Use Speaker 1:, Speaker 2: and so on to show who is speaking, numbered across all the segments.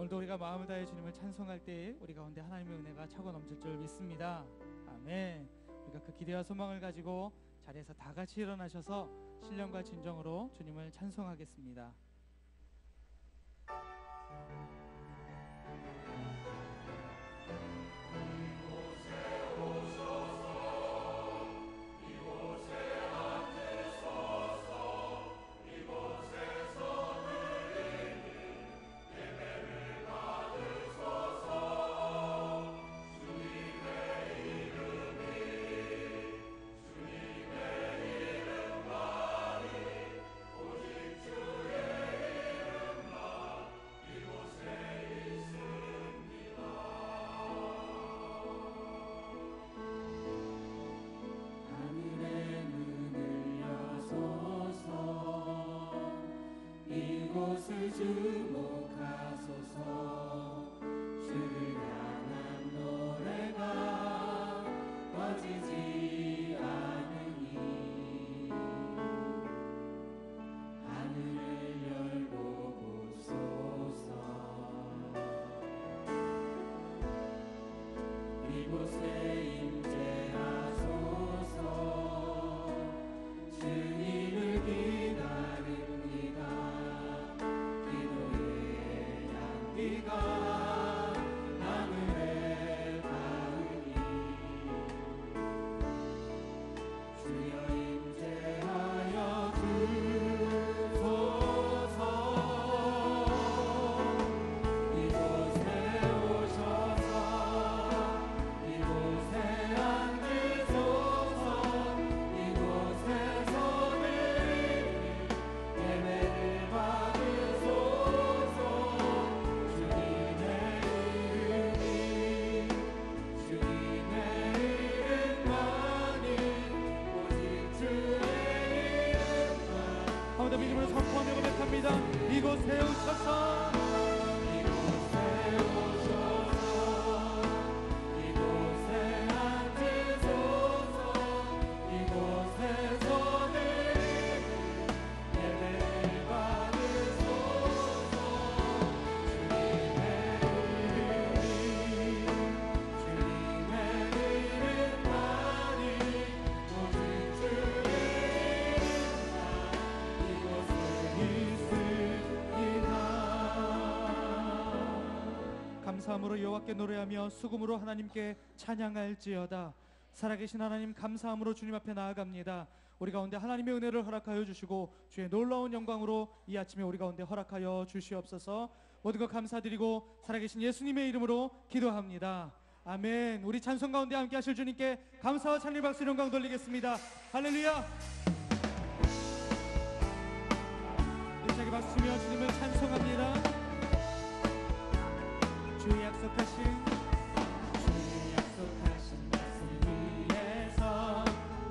Speaker 1: 오늘도 우리가 마음을 다해 주님을 찬송할 때 우리 가운데 하나님의 은혜가 차고 넘칠 줄 믿습니다. 아멘. 우리가 그 기대와 소망을 가지고 자리에서 다 같이 일어나셔서 신령과 진정으로 주님을 찬송하겠습니다.
Speaker 2: 이곳을 주목하소서. 주를 향한 노래가 꺼지지 않으니 하늘을 열고 보소서. 이곳에 임재하소서. 주님을 기다립니다. 비가 하늘에 닿으니 주여 임재하여 주소서. 이곳에 오셔서 이곳에 앉으소서. 이곳에 손을 예배를 받으소서.
Speaker 1: 믿음으로 선포하며 고백합니다. 이곳에 오셔서
Speaker 2: 이곳에 오셔서 이곳에 앉으소서. 이곳에 손을 예배를 받으소서. 주님의 이름만이 오직 주의
Speaker 1: 감사함으로 여호와께 노래하며 수금으로 하나님께 찬양할지어다. 살아계신 하나님, 감사함으로 주님 앞에 나아갑니다. 우리 가운데 하나님의 은혜를 허락하여 주시고 주의 놀라운 영광으로 이 아침에 우리 가운데 허락하여 주시옵소서. 모든 것 감사드리고 살아계신 예수님의 이름으로 기도합니다. 아멘. 우리 찬송 가운데 함께 하실 주님께 감사와 찬양 박수 영광 돌리겠습니다. 할렐루야. 힘차게 박수치며 주님을 찬송합니다. 주의 약속하신
Speaker 2: 말씀 위에서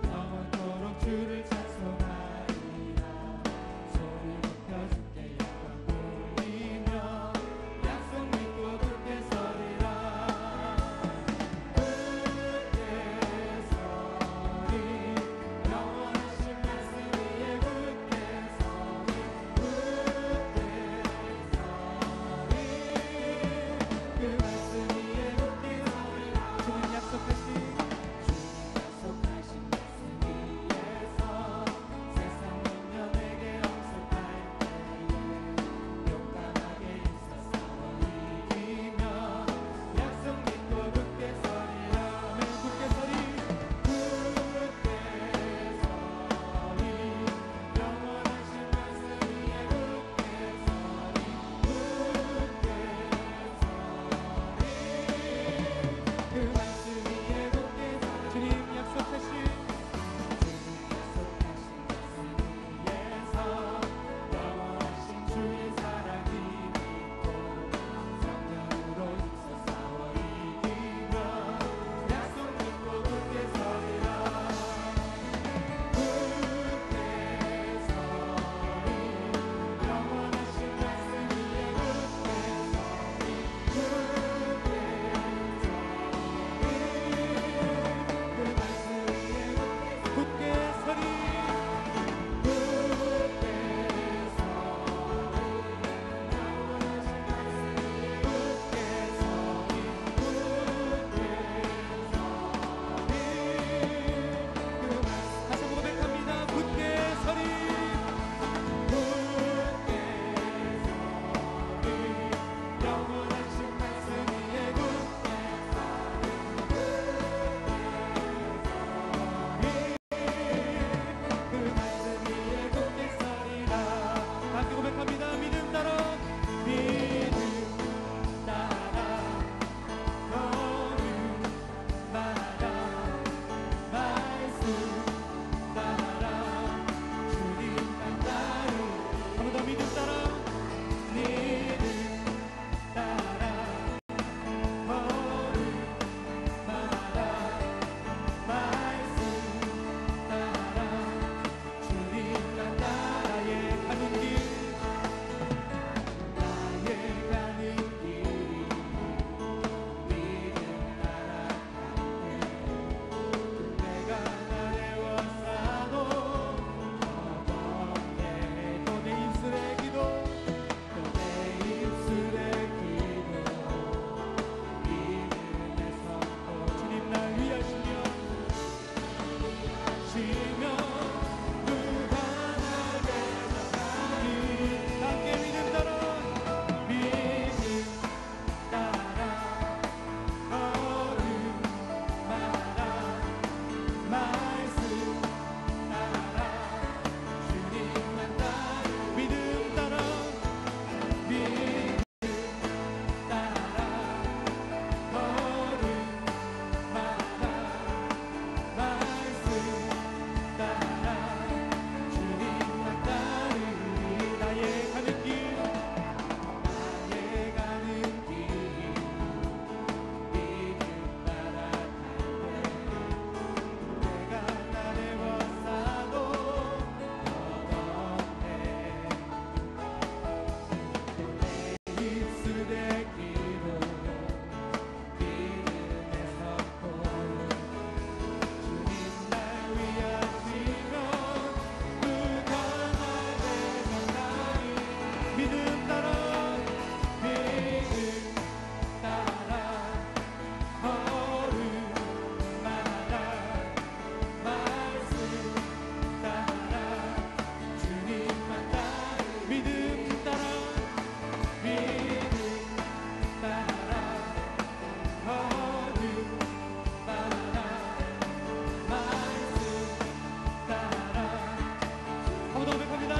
Speaker 2: 영원토록 주를 찬송하리라. 소리 높여 주께 영광 돌리며 약속 믿고 굳게 서리라. 굳게 서리 영원하신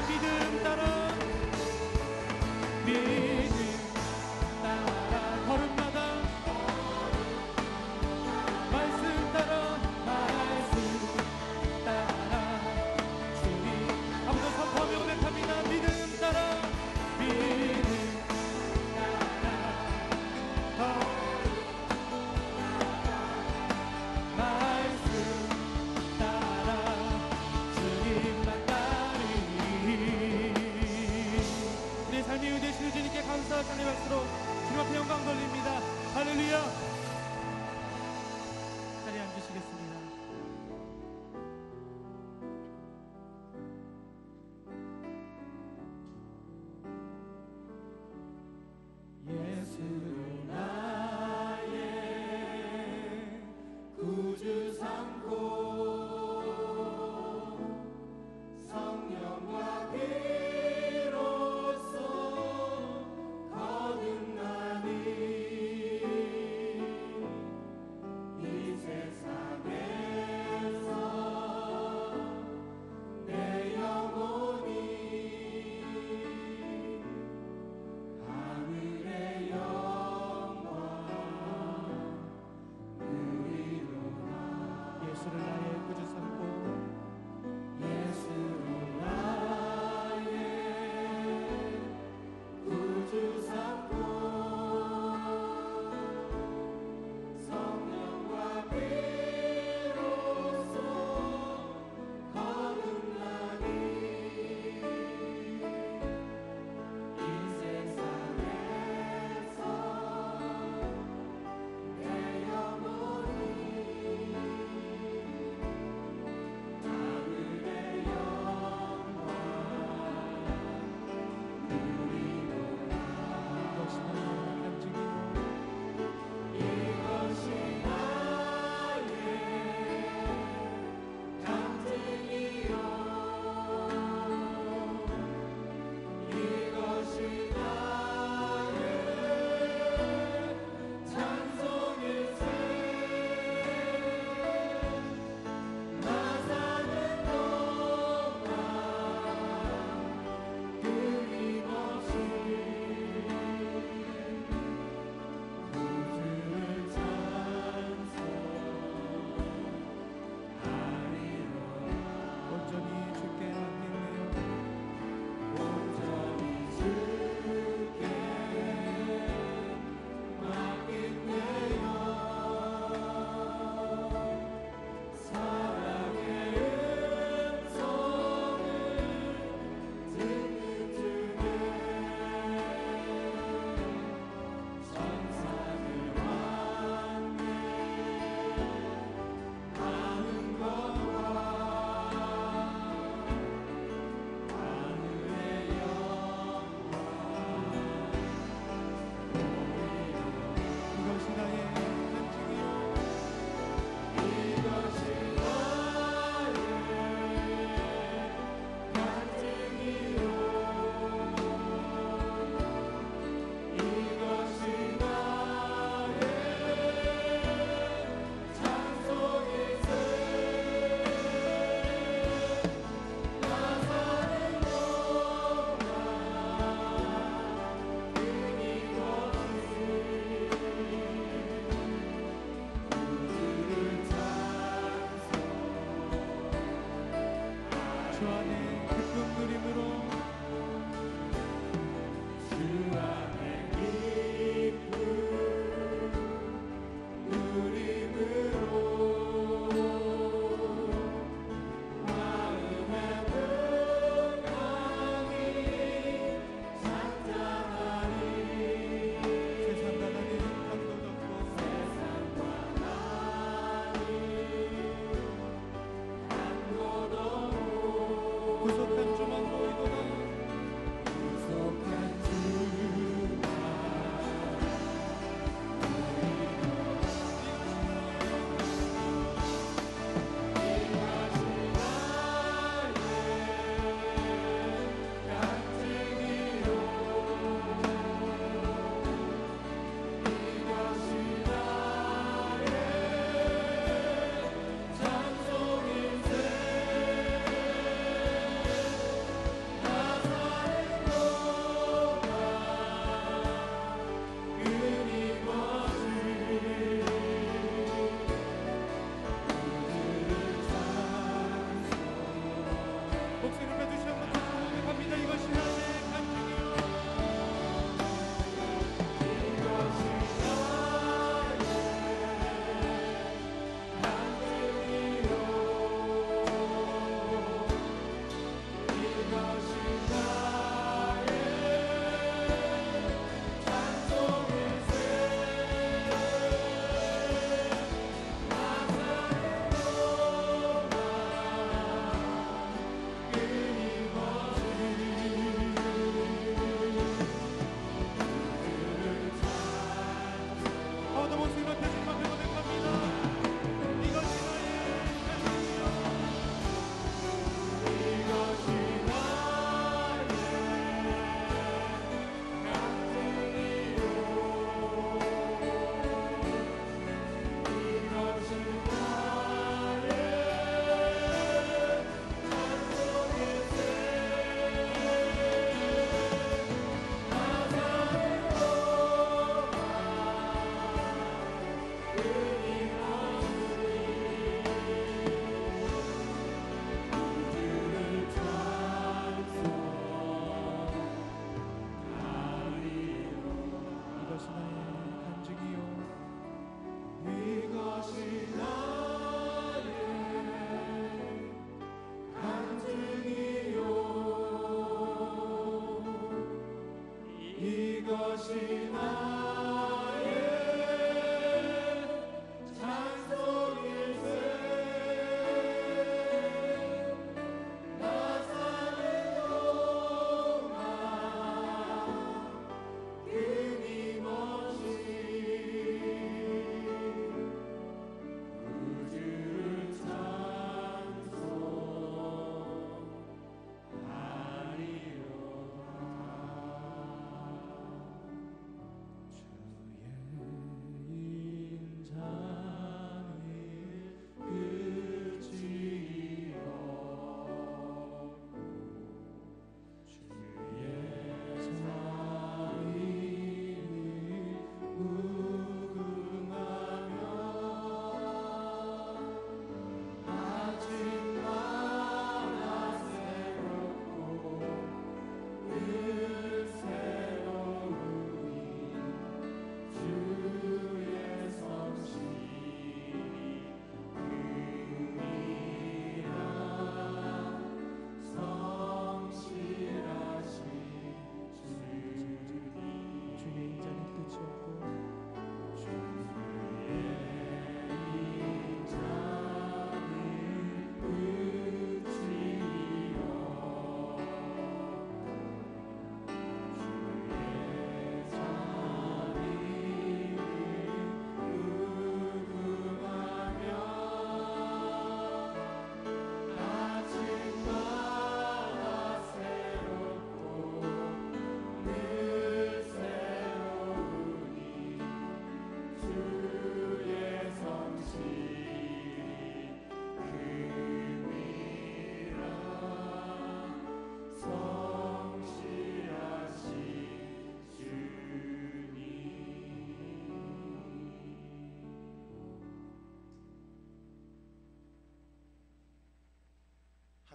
Speaker 1: 믿음 따라 믿음 따라 걸음마다 말씀 따라 말씀 따라 주님 한번 더 선포하며 고백합니다. 믿음 따라 믿음 따라 말씀 따라 주님만 따르리. 내 삶이 되시는 주님께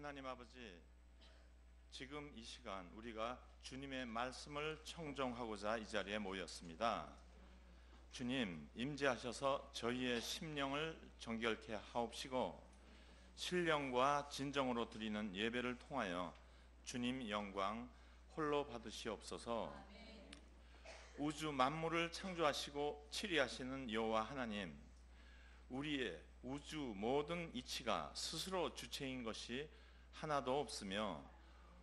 Speaker 3: 하나님 아버지, 지금 이 시간 우리가 주님의 말씀을 청종하고자 이 자리에 모였습니다. 주님, 임재하셔서 저희의 심령을 정결케 하옵시고 신령과 진정으로 드리는 예배를 통하여 주님 영광 홀로 받으시옵소서. 우주 만물을 창조하시고 치리하시는 여호와 하나님, 우리의 우주 모든 이치가 스스로 주체인 것이 하나도 없으며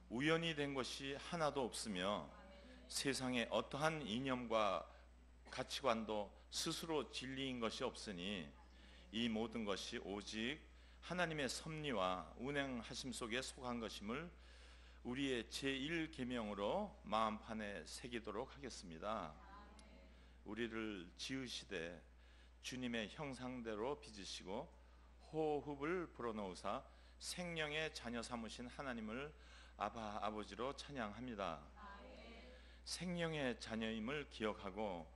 Speaker 3: 우연이 된 것이 하나도 없으며 세상에 어떠한 이념과 가치관도 스스로 진리인 것이 없으니 이 모든 것이 오직 하나님의 섭리와 운행하심 속에 속한 것임을 우리의 제1계명으로 마음판에 새기도록 하겠습니다. 우리를 지으시되 주님의 형상대로 빚으시고 호흡을 불어넣으사 생명의 자녀 삼으신 하나님을 아바 아버지로 찬양합니다. 생명의 자녀임을 기억하고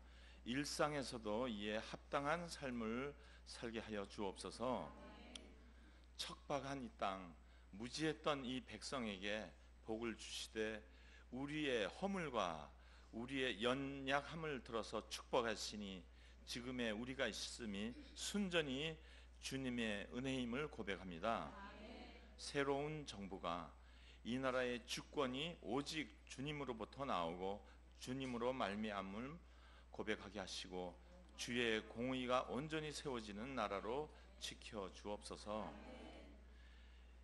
Speaker 3: 일상에서도 이에 합당한 삶을 살게 하여 주옵소서. 척박한 이 땅, 무지했던 이 백성에게 복을 주시되 우리의 허물과 우리의 연약함을 들어서 축복하시니 지금의 우리가 있음이 순전히 주님의 은혜임을 고백합니다. 새로운 정부가 이 나라의 주권이 오직 주님으로부터 나오고 주님으로 말미암음을 고백하게 하시고 주의 공의가 온전히 세워지는 나라로 지켜 주옵소서.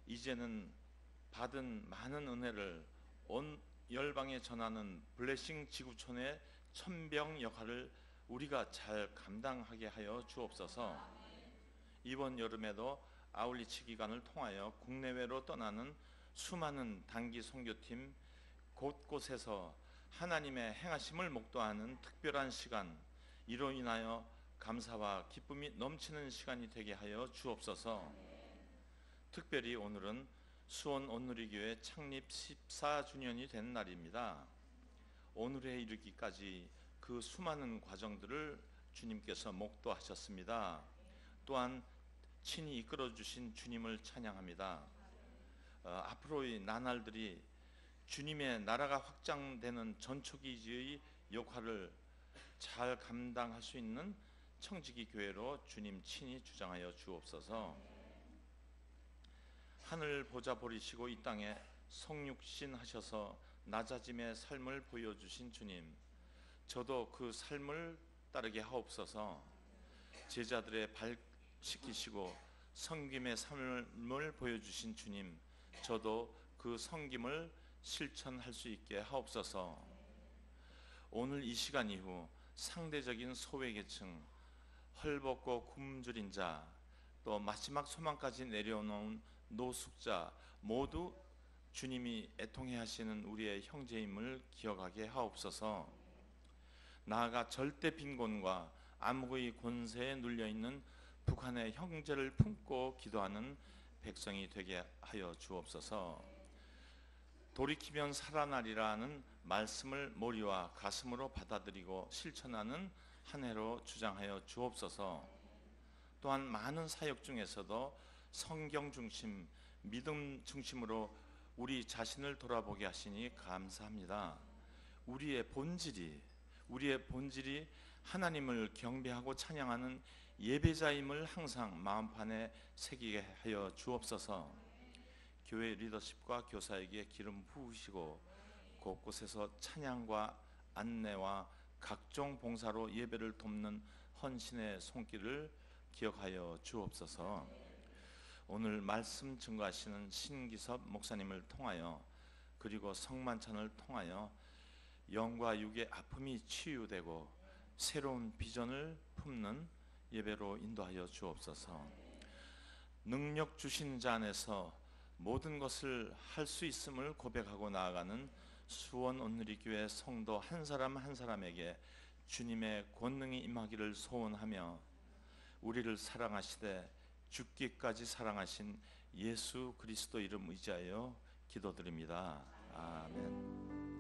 Speaker 3: 이제는 받은 많은 은혜를 온 열방에 전하는 블레싱 지구촌의 천병 역할을 우리가 잘 감당하게 하여 주옵소서. 이번 여름에도 아울리치 기간을 통하여 국내외로 떠나는 수많은 단기 선교팀 곳곳에서 하나님의 행하심을 목도하는 특별한 시간, 이로 인하여 감사와 기쁨이 넘치는 시간이 되게 하여 주옵소서. 특별히 오늘은 수원 온누리교회 창립 14주년이 된 날입니다. 오늘에 이르기까지 그 수많은 과정들을 주님께서 목도하셨습니다. 또한 친히 이끌어 주신 주님을 찬양합니다. 앞으로의 나날들이 주님의 나라가 확장되는 전초기지의 역할을 잘 감당할 수 있는 청지기 교회로 주님 친히 주장하여 주옵소서. 하늘 보좌 버리시고 이 땅에 성육신 하셔서 낮아짐의 삶을 보여주신 주님, 저도 그 삶을 따르게 하옵소서. 제자들의 발 씻기시고 섬김의 삶을 보여주신 주님, 저도 그 섬김을 실천할 수 있게 하옵소서. 오늘 이 시간 이후 상대적인 소외계층, 헐벗고 굶주린 자, 또 마지막 소망까지 내려놓은 노숙자 모두 주님이 애통해 하시는 우리의 형제임을 기억하게 하옵소서. 나아가 절대 빈곤과 암흑의 권세에 눌려있는 북한의 형제를 품고 기도하는 백성이 되게 하여 주옵소서. 돌이키면 살아나리라는 말씀을 머리와 가슴으로 받아들이고 실천하는 한 해로 주장하여 주옵소서. 또한 많은 사역 중에서도 성경 중심, 믿음 중심으로 우리 자신을 돌아보게 하시니 감사합니다. 우리의 본질이 하나님을 경배하고 찬양하는 예배자임을 항상 마음판에 새기게 하여 주옵소서. 교회 리더십과 교사에게 기름 부으시고 곳곳에서 찬양과 안내와 각종 봉사로 예배를 돕는 헌신의 손길을 기억하여 주옵소서. 오늘 말씀 증거하시는 신기섭 목사님을 통하여 그리고 성만찬을 통하여 영과 육의 아픔이 치유되고 새로운 비전을 품는 예배로 인도하여 주옵소서. 능력 주신 자 안에서 모든 것을 할 수 있음을 고백하고 나아가는 수원 온누리교회 성도 한 사람 한 사람에게 주님의 권능이 임하기를 소원하며 우리를 사랑하시되 죽기까지 사랑하신 예수 그리스도 이름 의지하여 기도드립니다. 아멘.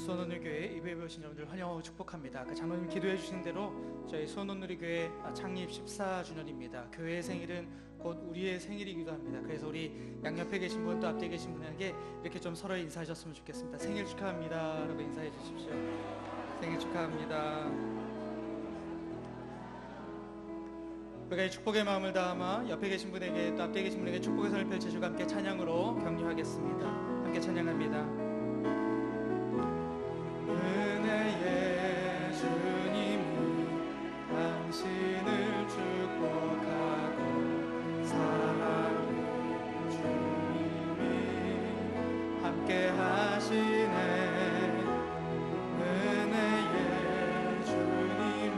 Speaker 1: 수원원누리교회 예배 오신 여러분들 환영하고 축복합니다. 그 장로님 기도해 주신 대로 저희 수원원누리교회 창립 14주년입니다. 교회의 생일은 곧 우리의 생일이기도 합니다. 그래서 우리 양옆에 계신 분 또 앞뒤에 계신 분에게 이렇게 좀 서로 인사하셨으면 좋겠습니다. 생일 축하합니다 라고 인사해 주십시오. 생일 축하합니다. 우리가 이 축복의 마음을 담아 옆에 계신 분에게 또 앞뒤에 계신 분에게 축복의 손을 펼쳐주고 함께 찬양으로 격려하겠습니다. 함께 찬양합니다. 은혜의 주님은 당신을 축복하고 사랑의 주님이 함께 하시네. 은혜의 주님은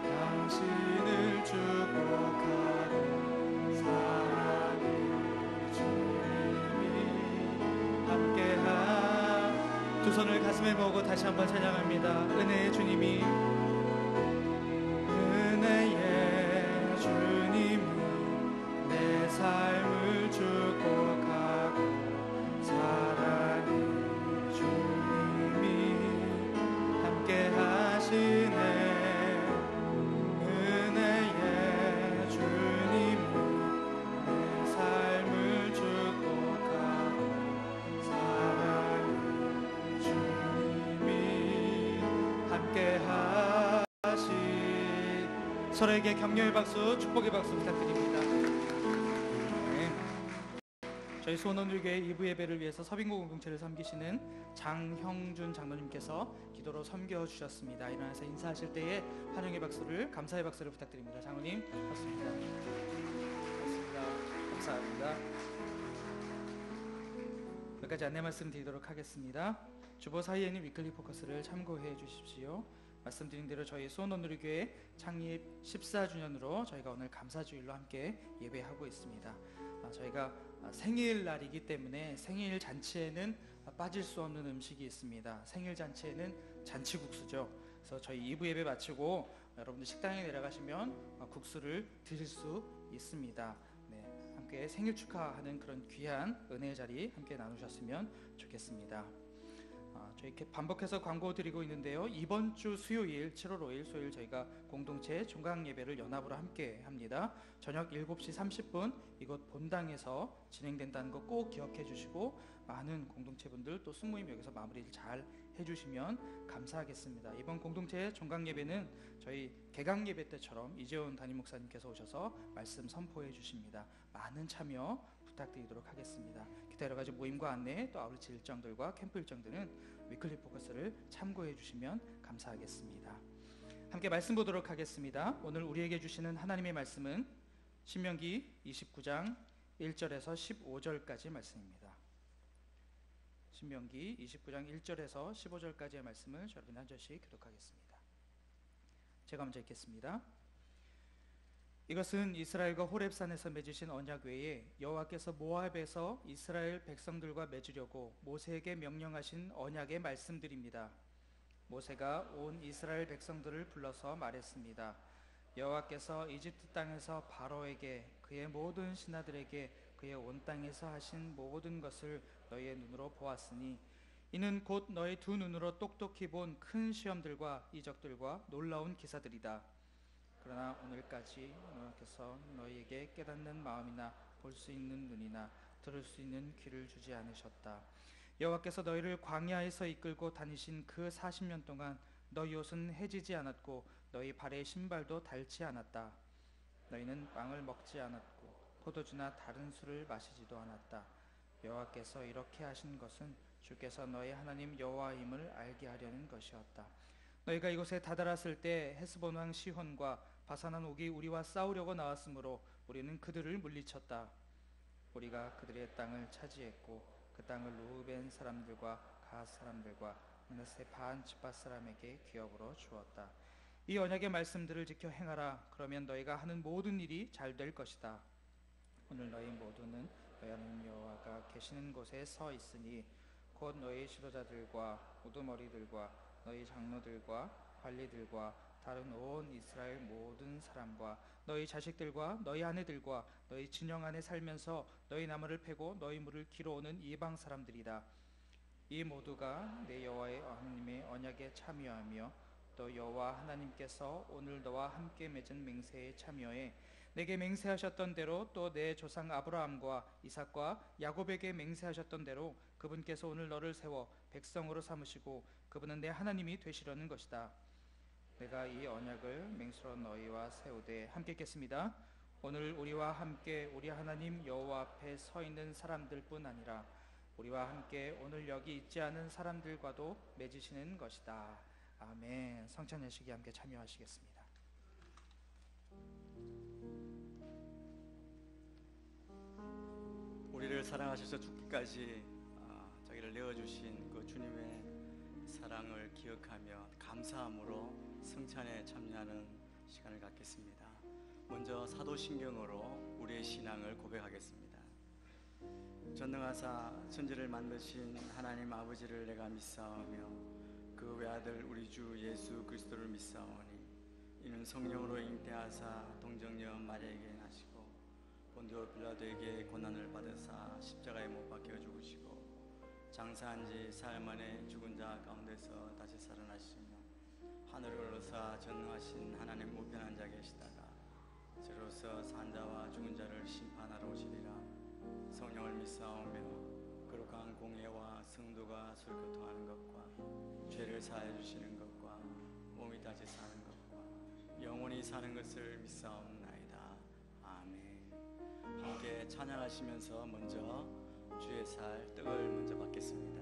Speaker 1: 당신을 축복하고 사랑의 주님이 함께 두 손을 가슴에 모으고 다시 한번 찬양합니다. 은혜의 주님이 은혜의 주님이 내 삶을 축복하고 사랑의 주님이 함께 하시네. 은혜의 주님이 내 삶을 축복하고 사랑의 주님이 함께 하시. 서로에게 격려의 박수, 축복의 박수 부탁드립니다. 네. 저희 수원원누리교회 2부 예배를 위해서 서빙고 공동체를 섬기시는 장형준 장로님께서 기도로 섬겨주셨습니다. 일어나서 인사하실 때에 환영의 박수를, 감사의 박수를 부탁드립니다. 장로님 반갑습니다. 반갑습니다. 감사합니다. 몇 가지 안내 말씀 드리도록 하겠습니다. 주보 사이에 있는 위클리 포커스를 참고해 주십시오. 말씀드린 대로 저희 수원원누리교회 창립 14주년으로 저희가 오늘 감사주일로 함께 예배하고 있습니다. 저희가 생일날이기 때문에 생일 잔치에는 빠질 수 없는 음식이 있습니다. 생일 잔치에는 잔치국수죠. 그래서 저희 2부 예배 마치고 여러분들 식당에 내려가시면 국수를 드실 수 있습니다. 네, 함께 생일 축하하는 그런 귀한 은혜의 자리 함께 나누셨으면 좋겠습니다. 저희 이렇게 반복해서 광고 드리고 있는데요. 이번 주 수요일 7월 5일 수요일 저희가 공동체 종강 예배를 연합으로 함께 합니다. 저녁 7시 30분 이곳 본당에서 진행된다는 거 꼭 기억해 주시고 많은 공동체분들 또 순모임 여기서 마무리를 잘 해주시면 감사하겠습니다. 이번 공동체 종강 예배는 저희 개강 예배 때처럼 이재훈 담임 목사님께서 오셔서 말씀 선포해 주십니다. 많은 참여 부탁드리도록 하겠습니다. 기타 여러 가지 모임과 안내 또 아우리치 일정들과 캠프 일정들은 위클리 포커스를 참고해 주시면 감사하겠습니다. 함께 말씀 보도록 하겠습니다. 오늘 우리에게 주시는 하나님의 말씀은 신명기 29장 1절에서 15절까지 말씀입니다. 신명기 29장 1절에서 15절까지의 말씀을 여러분 한 절씩 교독하겠습니다. 제가 먼저 읽겠습니다. 이것은 이스라엘과 호렙산에서 맺으신 언약 외에 여호와께서 모압에서 이스라엘 백성들과 맺으려고 모세에게 명령하신 언약의 말씀들입니다. 모세가 온 이스라엘 백성들을 불러서 말했습니다. 여호와께서 이집트 땅에서 바로에게 그의 모든 신하들에게 그의 온 땅에서 하신 모든 것을 너희의 눈으로 보았으니 이는 곧 너희 두 눈으로 똑똑히 본 큰 시험들과 이적들과 놀라운 기사들이다. 그러나 오늘까지 여호와께서 너희에게 깨닫는 마음이나 볼 수 있는 눈이나 들을 수 있는 귀를 주지 않으셨다. 여호와께서 너희를 광야에서 이끌고 다니신 그 40년 동안 너희 옷은 해지지 않았고 너희 발의 신발도 닳지 않았다. 너희는 빵을 먹지 않았고 포도주나 다른 술을 마시지도 않았다. 여호와께서 이렇게 하신 것은 주께서 너희 하나님 여호와임을 알게 하려는 것이었다. 너희가 이곳에 다다랐을 때 헤스본 왕 시혼과 바산한 옥이 우리와 싸우려고 나왔으므로 우리는 그들을 물리쳤다. 우리가 그들의 땅을 차지했고 그 땅을 루벤 사람들과 갓 사람들과 므낫세 반 지파 사람에게 기업으로 주었다. 이 언약의 말씀들을 지켜 행하라. 그러면 너희가 하는 모든 일이 잘 될 것이다. 오늘 너희 모두는 너희 하나님 여호와가 계시는 곳에 서 있으니 곧 너희 지도자들과 우두머리들과 너희 장로들과 관리들과 다른 온 이스라엘 모든 사람과 너희 자식들과 너희 아내들과 너희 진영 안에 살면서 너희 나무를 패고 너희 물을 길어오는 이방 사람들이다.
Speaker 2: 이 모두가 내 여호와의 하나님의 언약에 참여하며 또 여호와 하나님께서 오늘 너와 함께 맺은 맹세에 참여해 내게 맹세하셨던 대로 또 내 조상 아브라함과 이삭과 야곱에게 맹세하셨던 대로 그분께서 오늘 너를 세워 백성으로 삼으시고 그분은 내 하나님이 되시려는 것이다. 내가 이 언약을 맹세로 너희와 세우되 함께 읽겠습니다. 오늘 우리와 함께 우리 하나님 여호와 앞에 서 있는 사람들뿐 아니라 우리와 함께 오늘 여기 있지 않은 사람들과도 맺으시는 것이다. 아멘. 성찬 예식에 함께 참여하시겠습니다.
Speaker 4: 우리를 사랑하셔서 죽기까지 자기를 내어주신 그 주님의 사랑을 기억하며 감사함으로 성찬에 참여하는 시간을 갖겠습니다. 먼저 사도신경으로 우리의 신앙을 고백하겠습니다. 전능하사 천지를 만드신 하나님 아버지를 내가 믿사오며 그 외아들 우리 주 예수 그리스도를 믿사오니 이는 성령으로 잉태하사 동정녀 마리아에게 나시고 본디오 빌라도에게 고난을 받으사 십자가에 못 박혀 죽으시고 장사한 지 사흘 만에 죽은 자 가운데서 다시 살아나시며 하늘을 올라사 전능하신 하나님 우편한 자 계시다가 저로서 산 자와 죽은 자를 심판하러 오시리라. 성령을 믿사오며 거룩한 공예와 성도가 서로 교통하는 것과 죄를 사하여 주시는 것과 몸이 다시 사는 것과 영원히 사는 것을 믿사옵나이다. 아멘. 함께 찬양하시면서 먼저 주의 살 떡을 먼저 받겠습니다.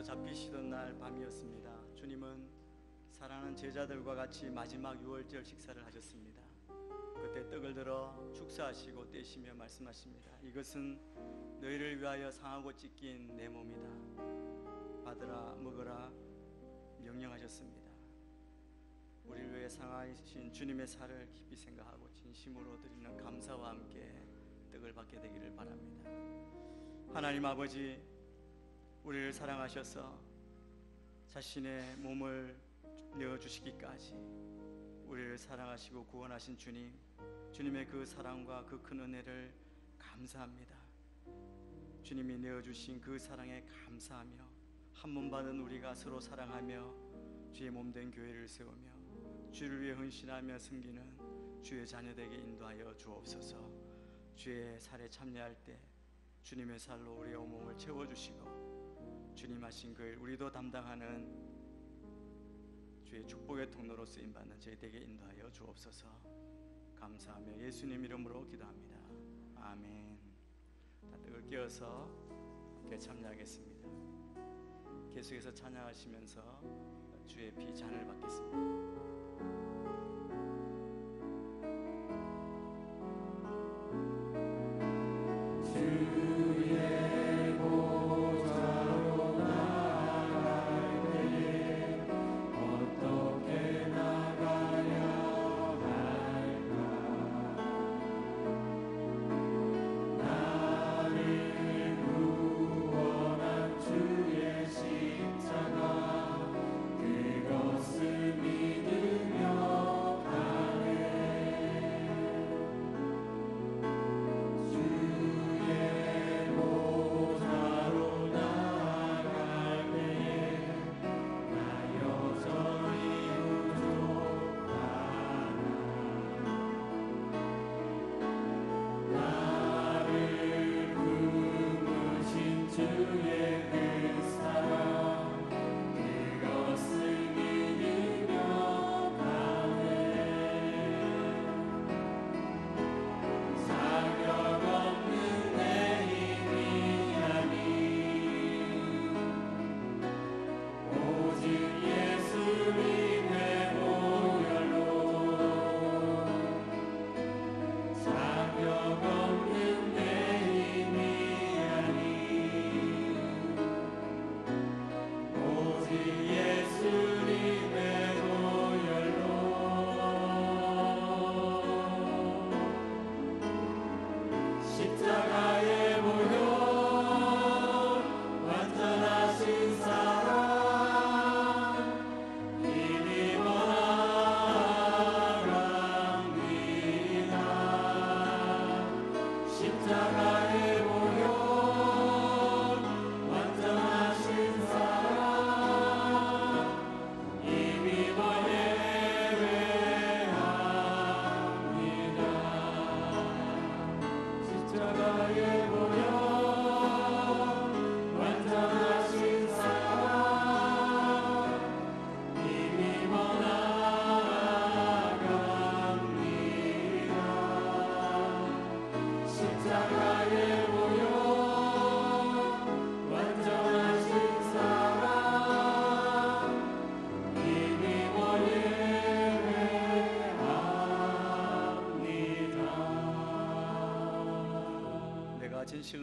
Speaker 4: 잡히시던 날 밤이었습니다. 주님은 사랑하는 제자들과 같이 마지막 유월절 식사를 하셨습니다. 그때 떡을 들어 축사하시고 떼시며 말씀하십니다. 이것은 너희를 위하여 상하고 찢긴 내 몸이다. 받으라 먹으라 명령하셨습니다. 우리를 위해 상하신 주님의 살을 깊이 생각하고 진심으로 드리는 감사와 함께 떡을 받게 되기를 바랍니다. 하나님 아버지, 우리를 사랑하셔서 자신의 몸을 내어주시기까지 우리를 사랑하시고 구원하신 주님, 주님의 그 사랑과 그 큰 은혜를 감사합니다. 주님이 내어주신 그 사랑에 감사하며 한 번 받은 우리가 서로 사랑하며 주의 몸된 교회를 세우며 주를 위해 헌신하며 섬기는 주의 자녀되게 인도하여 주옵소서. 주의 살에 참여할 때 주님의 살로 우리의 온몸을 채워주시고 주님 하신 그 일 우리도 담당하는 주의 축복의 통로로 쓰임받는 저희에게 인도하여 주옵소서. 감사하며 예수님 이름으로 기도합니다. 아멘. 다 떡을 끼어서 함께 참여하겠습니다. 계속해서 찬양하시면서 주의 피 잔을 받겠습니다.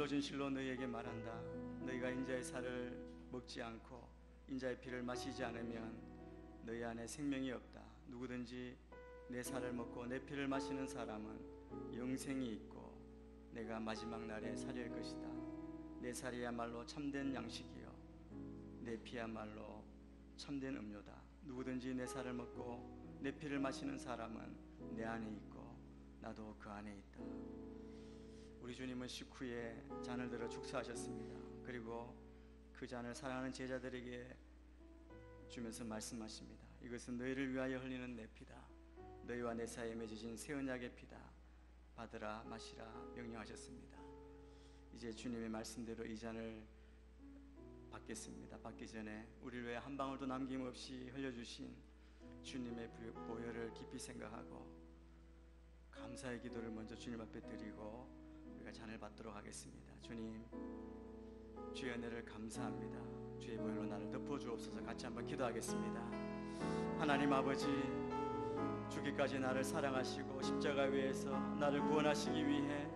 Speaker 4: 진실로 너희에게 말한다. 너희가 인자의 살을 먹지 않고 인자의 피를 마시지 않으면 너희 안에 생명이 없다. 누구든지 내 살을 먹고 내 피를 마시는 사람은 영생이 있고 내가 마지막 날에 살릴 것이다. 내 살이야말로 참된 양식이요 내 피야말로 참된 음료다. 누구든지 내 살을 먹고 내 피를 마시는 사람은 내 안에 있고 나도 그 안에 있다. 우리 주님은 식후에 잔을 들어 축사하셨습니다. 그리고 그 잔을 사랑하는 제자들에게 주면서 말씀하십니다. 이것은 너희를 위하여 흘리는 내 피다. 너희와 내 사이에 맺어진 새 언약의 피다. 받으라 마시라 명령하셨습니다. 이제 주님의 말씀대로 이 잔을 받겠습니다. 받기 전에 우리를 위해 한 방울도 남김없이 흘려주신 주님의 보혈을 깊이 생각하고 감사의 기도를 먼저 주님 앞에 드리고 우리가 잔을 받도록 하겠습니다. 주님, 주의 은혜를 감사합니다. 주의 보혈로 나를 덮어주옵소서. 같이 한번 기도하겠습니다. 하나님 아버지, 죽기까지 나를 사랑하시고 십자가 위에서 나를 구원하시기 위해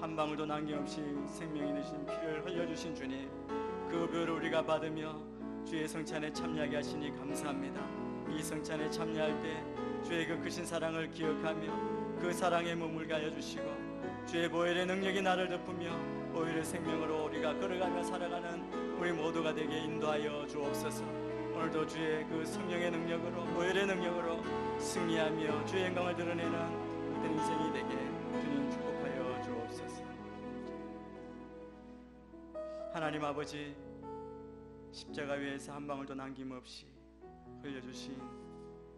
Speaker 4: 한 방울도 남김없이 생명이 되신 피를 흘려주신 주님, 그 보혈을 우리가 받으며 주의 성찬에 참여하게 하시니 감사합니다. 이 성찬에 참여할 때 주의 그 크신 사랑을 기억하며 그 사랑에 머물게 하여 주시고, 주의 보혈의 능력이 나를 덮으며 보혈의 생명으로 우리가 걸어가며 살아가는 우리 모두가 되게 인도하여 주옵소서. 오늘도 주의 그 성령의 능력으로, 보혈의 능력으로 승리하며 주의 영광을 드러내는 모든 인생이 되게 주님 축복하여 주옵소서. 하나님 아버지, 십자가 위에서 한 방울도 남김없이 흘려주신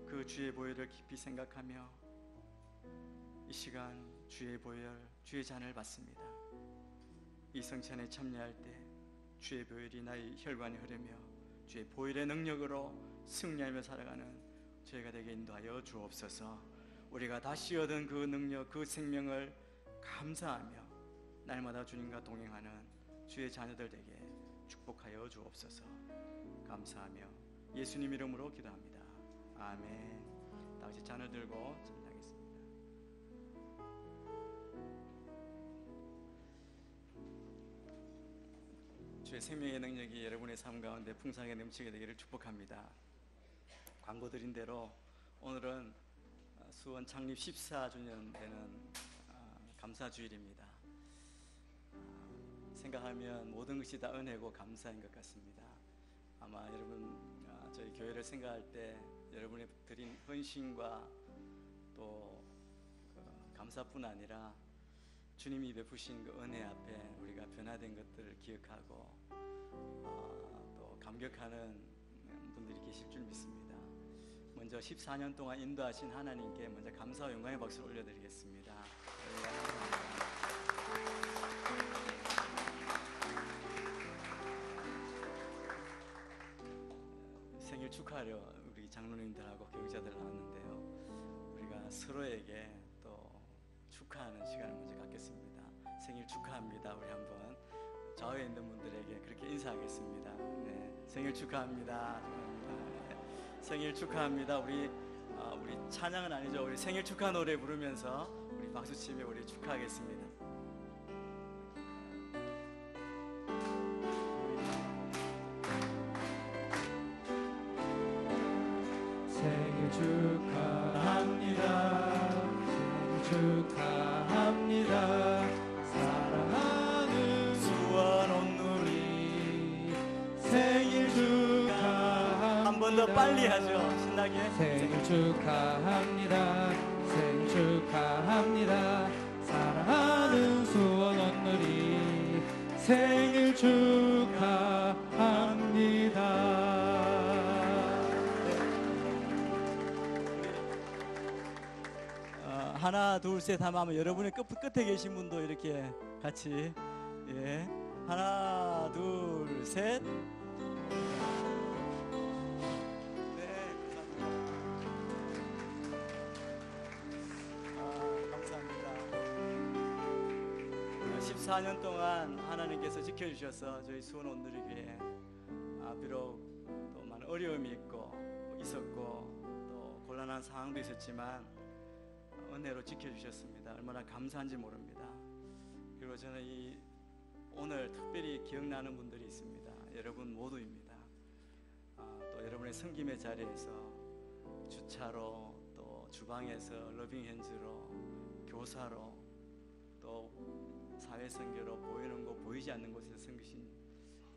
Speaker 4: 그 주의 보혈을 깊이 생각하며 이 시간 주의 보혈, 주의 잔을 받습니다. 이 성찬에 참여할 때 주의 보혈이 나의 혈관에 흐르며 주의 보혈의 능력으로 승리하며 살아가는 저희가 되게 인도하여 주옵소서. 우리가 다시 얻은 그 능력, 그 생명을 감사하며 날마다 주님과 동행하는 주의 자녀들 되게 축복하여 주옵소서. 감사하며 예수님 이름으로 기도합니다. 아멘. 다 같이 잔을 들고 찬양하겠습니다. 주의 생명의 능력이 여러분의 삶 가운데 풍성하게 넘치게 되기를 축복합니다. 광고 드린 대로 오늘은 수원 창립 14주년 되는 감사주일입니다. 생각하면 모든 것이 다 은혜고 감사인 것 같습니다. 아마 여러분 저희 교회를 생각할 때 여러분이 드린 헌신과 또 감사뿐 아니라 주님이 베푸신 그 은혜 앞에 우리가 변화된 것들을 기억하고 또 감격하는 분들이 계실 줄 믿습니다. 먼저 14년 동안 인도하신 하나님께 먼저 감사와 영광의 박수를 올려드리겠습니다. 생일 축하하려 우리 장로님들하고 교육자들 나왔는데요. 우리가 서로에게 또 축하하는 시간을 먼저 갖겠습니다. 생일 축하합니다. 우리 한번 좌우에 있는 분들에게 그렇게 인사하겠습니다. 네, 생일 축하합니다. 네, 생일 축하합니다. 우리 찬양은 아니죠. 우리 생일 축하 노래 부르면서 우리 박수치며 우리 축하하겠습니다.
Speaker 1: 생일 축하합니다. 생일 축하합니다. 사랑하는
Speaker 4: 수원 온누리
Speaker 1: 생일 축하합니다.
Speaker 4: 한 번 더 빨리 하죠. 신나게.
Speaker 1: 생일 축하합니다. 생일 축하합니다. 사랑하는 수원 온누리 생일 축하합니다.
Speaker 4: 하나 둘 셋 하면 여러분의 끝에 계신 분도 이렇게 같이 하나 둘 셋. 네, 감사합니다. 14년 동안 하나님께서 지켜주셔서 저희 수원 온누리교회 비록 또 많은 어려움이 있었고 또 곤란한 상황도 있었지만 은혜로 지켜주셨습니다. 얼마나 감사한지 모릅니다. 그리고 저는 오늘 특별히 기억나는 분들이 있습니다. 여러분 모두입니다. 또 여러분의 섬김의 자리에서 주차로 또 주방에서 러빙핸즈로 교사로 또 사회선교로 보이는 곳 보이지 않는 곳에서 섬기신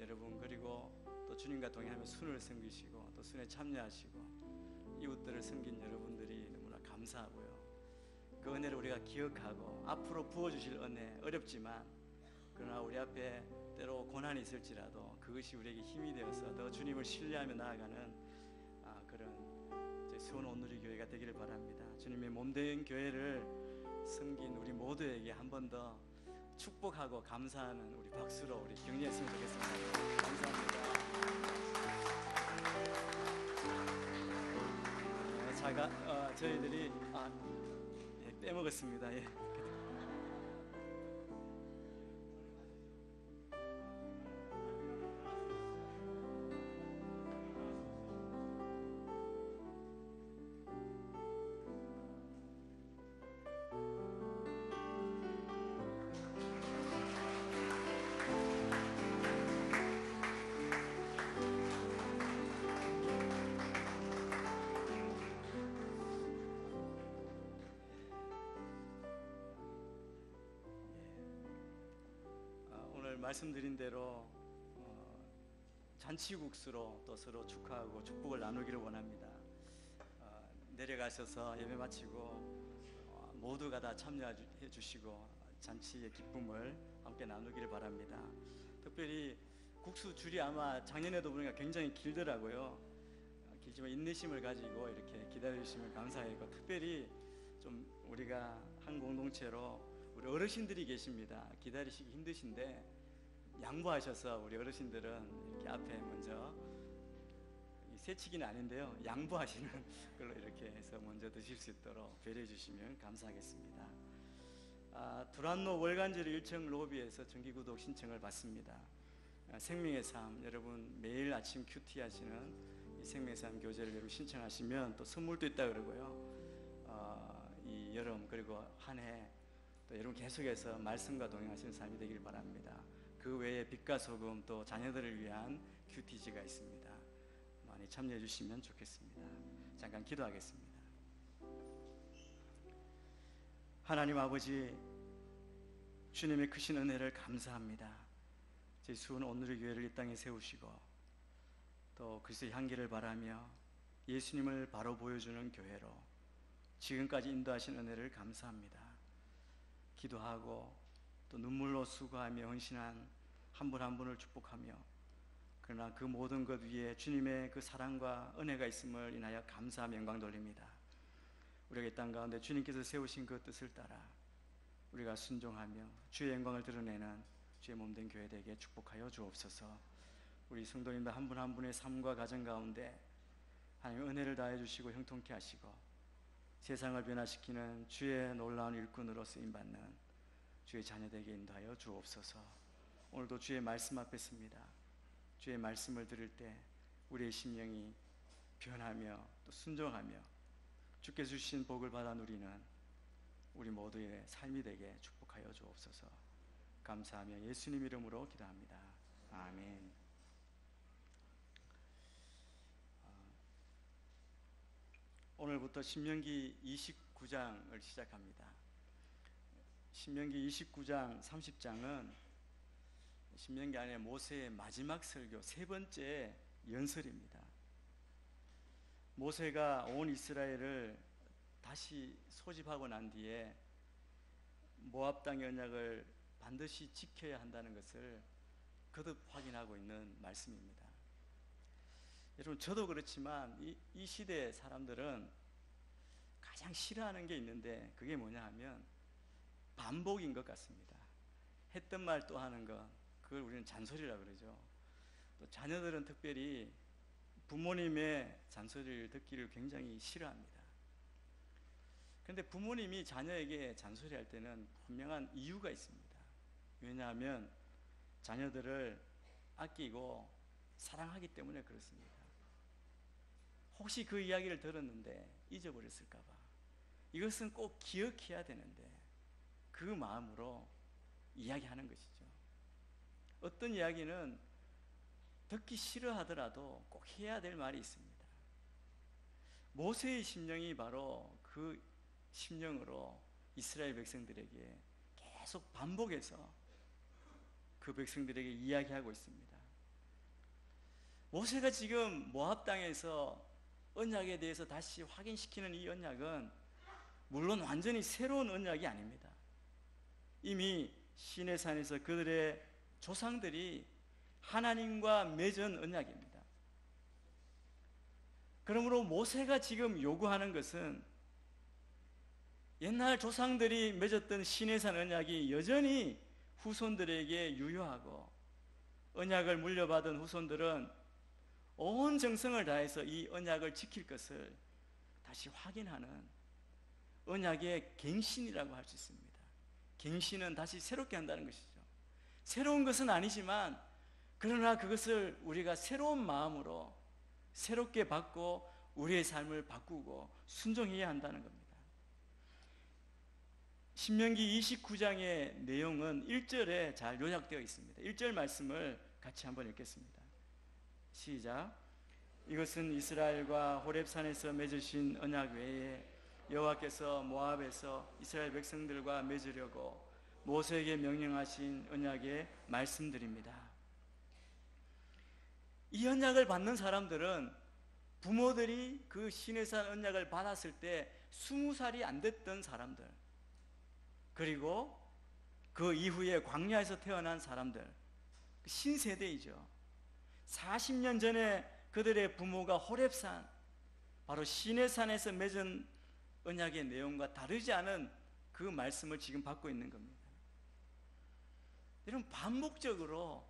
Speaker 4: 여러분, 그리고 또 주님과 동행하며 순을 섬기시고 또 순에 참여하시고 이웃들을 섬긴 여러분들이 너무나 감사하고요. 그 은혜를 우리가 기억하고 앞으로 부어주실 은혜, 어렵지만 그러나 우리 앞에 때로 고난이 있을지라도 그것이 우리에게 힘이 되어서 더 주님을 신뢰하며 나아가는 그런 수원 온누리 교회가 되기를 바랍니다. 주님의 몸된 교회를 섬긴 우리 모두에게 한 번 더 축복하고 감사하는 우리 박수로 우리 격려했으면 좋겠습니다. 감사합니다. 저희들이 빼먹었습니다. 말씀드린 대로 잔치국수로 또 서로 축하하고 축복을 나누기를 원합니다. 내려가셔서 예배 마치고 모두가 다 참여해 주시고 잔치의 기쁨을 함께 나누기를 바랍니다. 특별히 국수 줄이 아마 작년에도 보니까 굉장히 길더라고요. 길지만 인내심을 가지고 이렇게 기다려주시면 감사하고, 특별히 좀 우리가 한 공동체로 우리 어르신들이 계십니다. 기다리시기 힘드신데 양보하셔서 우리 어르신들은 이렇게 앞에 먼저, 새치기는 아닌데요, 양보하시는 걸로 이렇게 해서 먼저 드실 수 있도록 배려해 주시면 감사하겠습니다. 두란노 월간지를 1층 로비에서 정기구독 신청을 받습니다. 생명의 삶, 여러분 매일 아침 큐티 하시는 이 생명의 삶 교재를 여러분 신청하시면 또 선물도 있다 그러고요. 이 여름 그리고 한 해 또 여러분 계속해서 말씀과 동행하시는 삶이 되길 바랍니다. 그 외에 빛과 소금 또 자녀들을 위한 큐티지가 있습니다. 많이 참여해 주시면 좋겠습니다. 잠깐 기도하겠습니다. 하나님 아버지, 주님의 크신 은혜를 감사합니다. 저희 수원 오늘의 교회를 이 땅에 세우시고 또 그리스도의 향기를 바라며 예수님을 바로 보여주는 교회로 지금까지 인도하신 은혜를 감사합니다. 기도하고 또 눈물로 수고하며 헌신한 한 분 한 분을 축복하며, 그러나 그 모든 것 위에 주님의 그 사랑과 은혜가 있음을 인하여 감사하며 영광 돌립니다. 우리가 이 땅 가운데 주님께서 세우신 그 뜻을 따라 우리가 순종하며 주의 영광을 드러내는 주의 몸된 교회 되게 축복하여 주옵소서. 우리 성도님들 한 분 한 분의 삶과 가정 가운데 하나님 은혜를 다해 주시고 형통케 하시고 세상을 변화시키는 주의 놀라운 일꾼으로 쓰임받는 주의 자녀되게 인도하여 주옵소서. 오늘도 주의 말씀 앞에 씁니다. 주의 말씀을 들을 때 우리의 심령이 변하며 또 순종하며 주께서 주신 복을 받아 누리는 우리 모두의 삶이 되게 축복하여 주옵소서. 감사하며 예수님 이름으로 기도합니다. 아멘. 오늘부터 신명기 29장을 시작합니다. 신명기 29장 30장은 신명기 안에 모세의 마지막 설교 세 번째 연설입니다. 모세가 온 이스라엘을 다시 소집하고 난 뒤에 모압 땅의 언약을 반드시 지켜야 한다는 것을 거듭 확인하고 있는 말씀입니다. 여러분, 저도 그렇지만 이 시대 사람들은 가장 싫어하는 게 있는데 그게 뭐냐 하면 반복인 것 같습니다. 했던 말 또 하는 것, 그걸 우리는 잔소리라고 그러죠. 또 자녀들은 특별히 부모님의 잔소리를 듣기를 굉장히 싫어합니다. 그런데 부모님이 자녀에게 잔소리할 때는 분명한 이유가 있습니다. 왜냐하면 자녀들을 아끼고 사랑하기 때문에 그렇습니다. 혹시 그 이야기를 들었는데 잊어버렸을까 봐, 이것은 꼭 기억해야 되는데 그 마음으로 이야기하는 것이죠. 어떤 이야기는 듣기 싫어하더라도 꼭 해야 될 말이 있습니다. 모세의 심령이 바로 그 심령으로 이스라엘 백성들에게 계속 반복해서 그 백성들에게 이야기하고 있습니다. 모세가 지금 모압 땅에서 언약에 대해서 다시 확인시키는 이 언약은 물론 완전히 새로운 언약이 아닙니다. 이미 시내산에서 그들의 조상들이 하나님과 맺은 언약입니다. 그러므로 모세가 지금 요구하는 것은 옛날 조상들이 맺었던 시내산 언약이 여전히 후손들에게 유효하고, 언약을 물려받은 후손들은 온 정성을 다해서 이 언약을 지킬 것을 다시 확인하는 언약의 갱신이라고 할 수 있습니다. 갱신은 다시 새롭게 한다는 것이죠. 새로운 것은 아니지만 그러나 그것을 우리가 새로운 마음으로 새롭게 받고 우리의 삶을 바꾸고 순종해야 한다는 겁니다. 신명기 29장의 내용은 1절에 잘 요약되어 있습니다. 1절 말씀을 같이 한번 읽겠습니다. 시작. 이것은 이스라엘과 호렙산에서 맺으신 언약 외에 여호와께서 모압에서 이스라엘 백성들과 맺으려고 모세에게 명령하신 언약의 말씀들입니다. 이 언약을 받는 사람들은 부모들이 그 시내산 언약을 받았을 때 20살이 안 됐던 사람들, 그리고 그 이후에 광야에서 태어난 사람들, 신세대이죠. 40년 전에 그들의 부모가 호렙산, 바로 시내산에서 맺은 언약의 내용과 다르지 않은 그 말씀을 지금 받고 있는 겁니다. 여러분, 반복적으로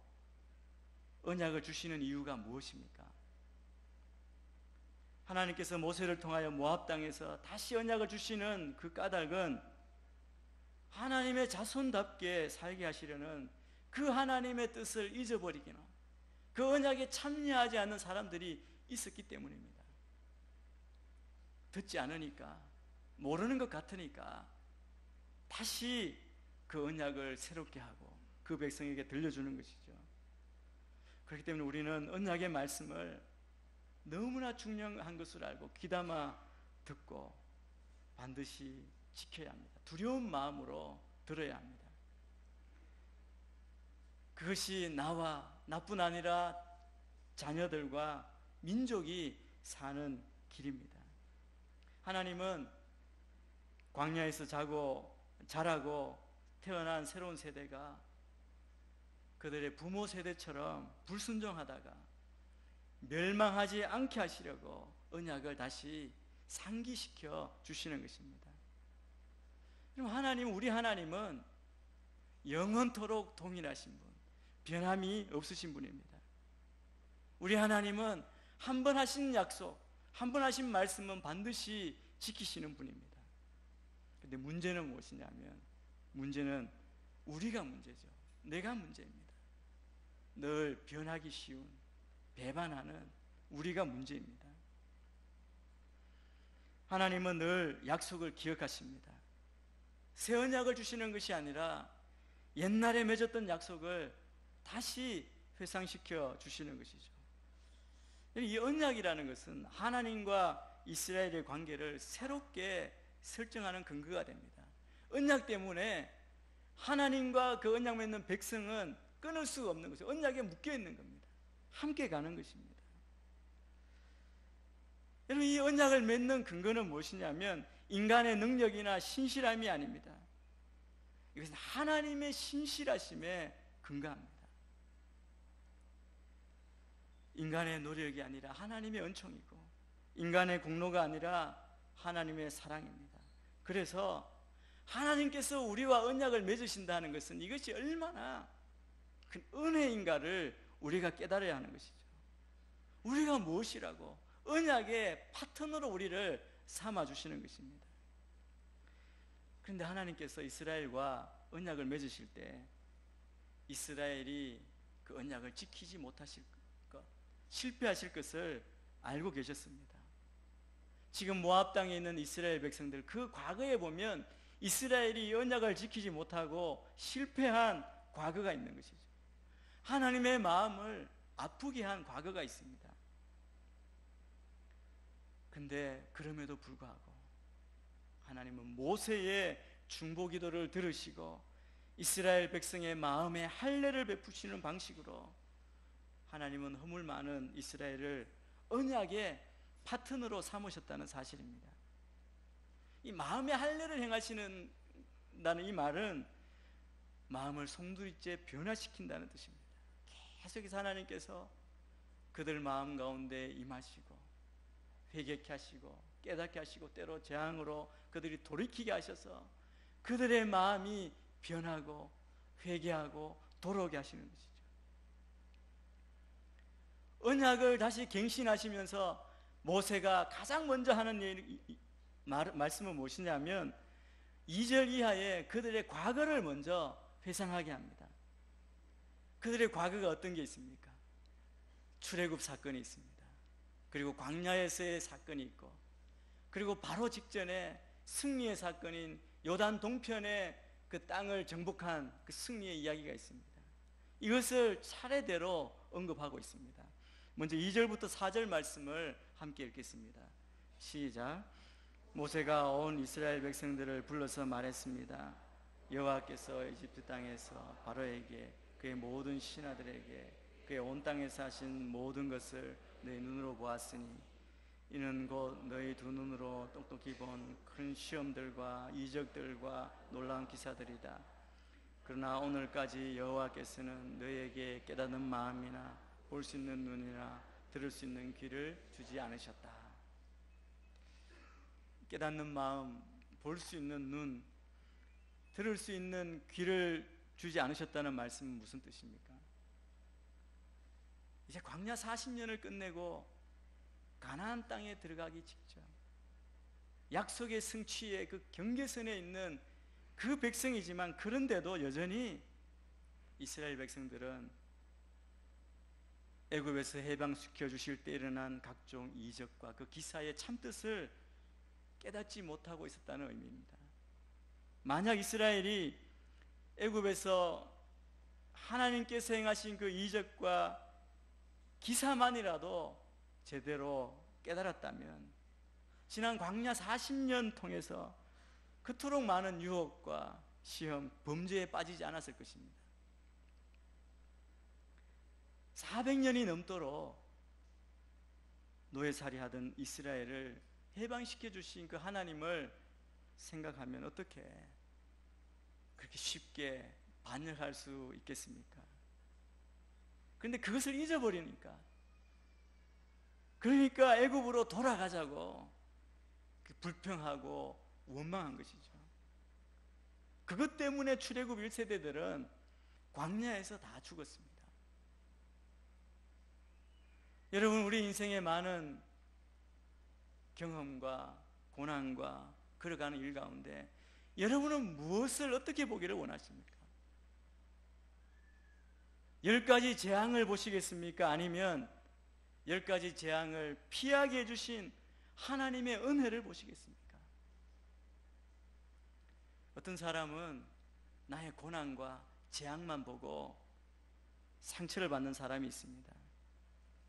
Speaker 4: 언약을 주시는 이유가 무엇입니까? 하나님께서 모세를 통하여 모압 땅에서 다시 언약을 주시는 그 까닭은 하나님의 자손답게 살게 하시려는 그 하나님의 뜻을 잊어버리기는, 그 언약에 참여하지 않는 사람들이 있었기 때문입니다. 듣지 않으니까, 모르는 것 같으니까 다시 그 언약을 새롭게 하고 그 백성에게 들려주는 것이죠. 그렇기 때문에 우리는 언약의 말씀을 너무나 중요한 것을 알고 귀담아 듣고 반드시 지켜야 합니다. 두려운 마음으로 들어야 합니다. 그것이 나와 나뿐 아니라 자녀들과 민족이 사는 길입니다. 하나님은 광야에서 자라고 태어난 새로운 세대가 그들의 부모 세대처럼 불순종하다가 멸망하지 않게 하시려고 언약을 다시 상기시켜 주시는 것입니다. 우리 하나님은 영원토록 동일하신 분, 변함이 없으신 분입니다. 우리 하나님은 한 번 하신 약속, 한 번 하신 말씀은 반드시 지키시는 분입니다. 그런데 문제는 무엇이냐면, 문제는 우리가 문제죠. 내가 문제입니다. 늘 변하기 쉬운, 배반하는 우리가 문제입니다. 하나님은 늘 약속을 기억하십니다. 새 언약을 주시는 것이 아니라 옛날에 맺었던 약속을 다시 회상시켜 주시는 것이죠. 이 언약이라는 것은 하나님과 이스라엘의 관계를 새롭게 설정하는 근거가 됩니다. 언약 때문에 하나님과 그 언약 맺는 백성은 끊을 수가 없는 것이죠. 언약에 묶여 있는 겁니다. 함께 가는 것입니다. 여러분, 이 언약을 맺는 근거는 무엇이냐면 인간의 능력이나 신실함이 아닙니다. 이것은 하나님의 신실하심에 근거합니다. 인간의 노력이 아니라 하나님의 은총이고, 인간의 공로가 아니라 하나님의 사랑입니다. 그래서 하나님께서 우리와 언약을 맺으신다는 것은 이것이 얼마나 큰 은혜인가를 우리가 깨달아야 하는 것이죠. 우리가 무엇이라고 언약의 파트너로 우리를 삼아주시는 것입니다. 그런데 하나님께서 이스라엘과 언약을 맺으실 때 이스라엘이 그 언약을 지키지 못하실 것, 실패하실 것을 알고 계셨습니다. 지금 모압 땅에 있는 이스라엘 백성들, 그 과거에 보면 이스라엘이 이 언약을 지키지 못하고 실패한 과거가 있는 것이죠. 하나님의 마음을 아프게 한 과거가 있습니다. 근데 그럼에도 불구하고 하나님은 모세의 중보 기도를 들으시고 이스라엘 백성의 마음에 할례를 베푸시는 방식으로 하나님은 허물 많은 이스라엘을 언약의 파트너로 삼으셨다는 사실입니다. 이 마음의 할례를 행하시는다는 이 말은 마음을 송두리째 변화시킨다는 뜻입니다. 계속해서 하나님께서 그들 마음 가운데 임하시고 회개케 하시고 깨닫게 하시고 때로 재앙으로 그들이 돌이키게 하셔서 그들의 마음이 변하고 회개하고 돌아오게 하시는 것이죠. 언약을 다시 갱신하시면서 모세가 가장 먼저 하는 말씀은 무엇이냐면 2절 이하에 그들의 과거를 먼저 회상하게 합니다. 그들의 과거가 어떤 게 있습니까? 출애굽 사건이 있습니다. 그리고 광야에서의 사건이 있고, 그리고 바로 직전에 승리의 사건인 요단 동편의 그 땅을 정복한 그 승리의 이야기가 있습니다. 이것을 차례대로 언급하고 있습니다. 먼저 2절부터 4절 말씀을 함께 읽겠습니다. 시작. 모세가 온 이스라엘 백성들을 불러서 말했습니다. 여호와께서 이집트 땅에서 바로에게 그의 모든 신하들에게 그의 온 땅에서 하신 모든 것을 너희 눈으로 보았으니 이는 곧 너희 두 눈으로 똑똑히 본 큰 시험들과 이적들과 놀라운 기사들이다. 그러나 오늘까지 여호와께서는 너희에게 깨닫는 마음이나 볼 수 있는 눈이나 들을 수 있는 귀를 주지 않으셨다. 깨닫는 마음, 볼 수 있는 눈, 들을 수 있는 귀를 주지 않으셨다는 말씀은 무슨 뜻입니까? 이제 광야 40년을 끝내고 가나안 땅에 들어가기 직전 약속의 성취의 그 경계선에 있는 그 백성이지만, 그런데도 여전히 이스라엘 백성들은 애굽에서 해방시켜 주실 때 일어난 각종 이적과 그 기사의 참뜻을 깨닫지 못하고 있었다는 의미입니다. 만약 이스라엘이 애굽에서 하나님께서 행하신 그 이적과 기사만이라도 제대로 깨달았다면 지난 광야 40년 통해서 그토록 많은 유혹과 시험, 범죄에 빠지지 않았을 것입니다. 400년이 넘도록 노예살이하던 이스라엘을 해방시켜 주신 그 하나님을 생각하면 어떻게 그렇게 쉽게 반역할 수 있겠습니까? 그런데 그것을 잊어버리니까, 그러니까 애굽으로 돌아가자고 불평하고 원망한 것이죠. 그것 때문에 출애굽 1세대들은 광야에서 다 죽었습니다. 여러분, 우리 인생의 많은 경험과 고난과 걸어가는 일 가운데 여러분은 무엇을 어떻게 보기를 원하십니까? 10가지 재앙을 보시겠습니까? 아니면 10가지 재앙을 피하게 해주신 하나님의 은혜를 보시겠습니까? 어떤 사람은 나의 고난과 재앙만 보고 상처를 받는 사람이 있습니다.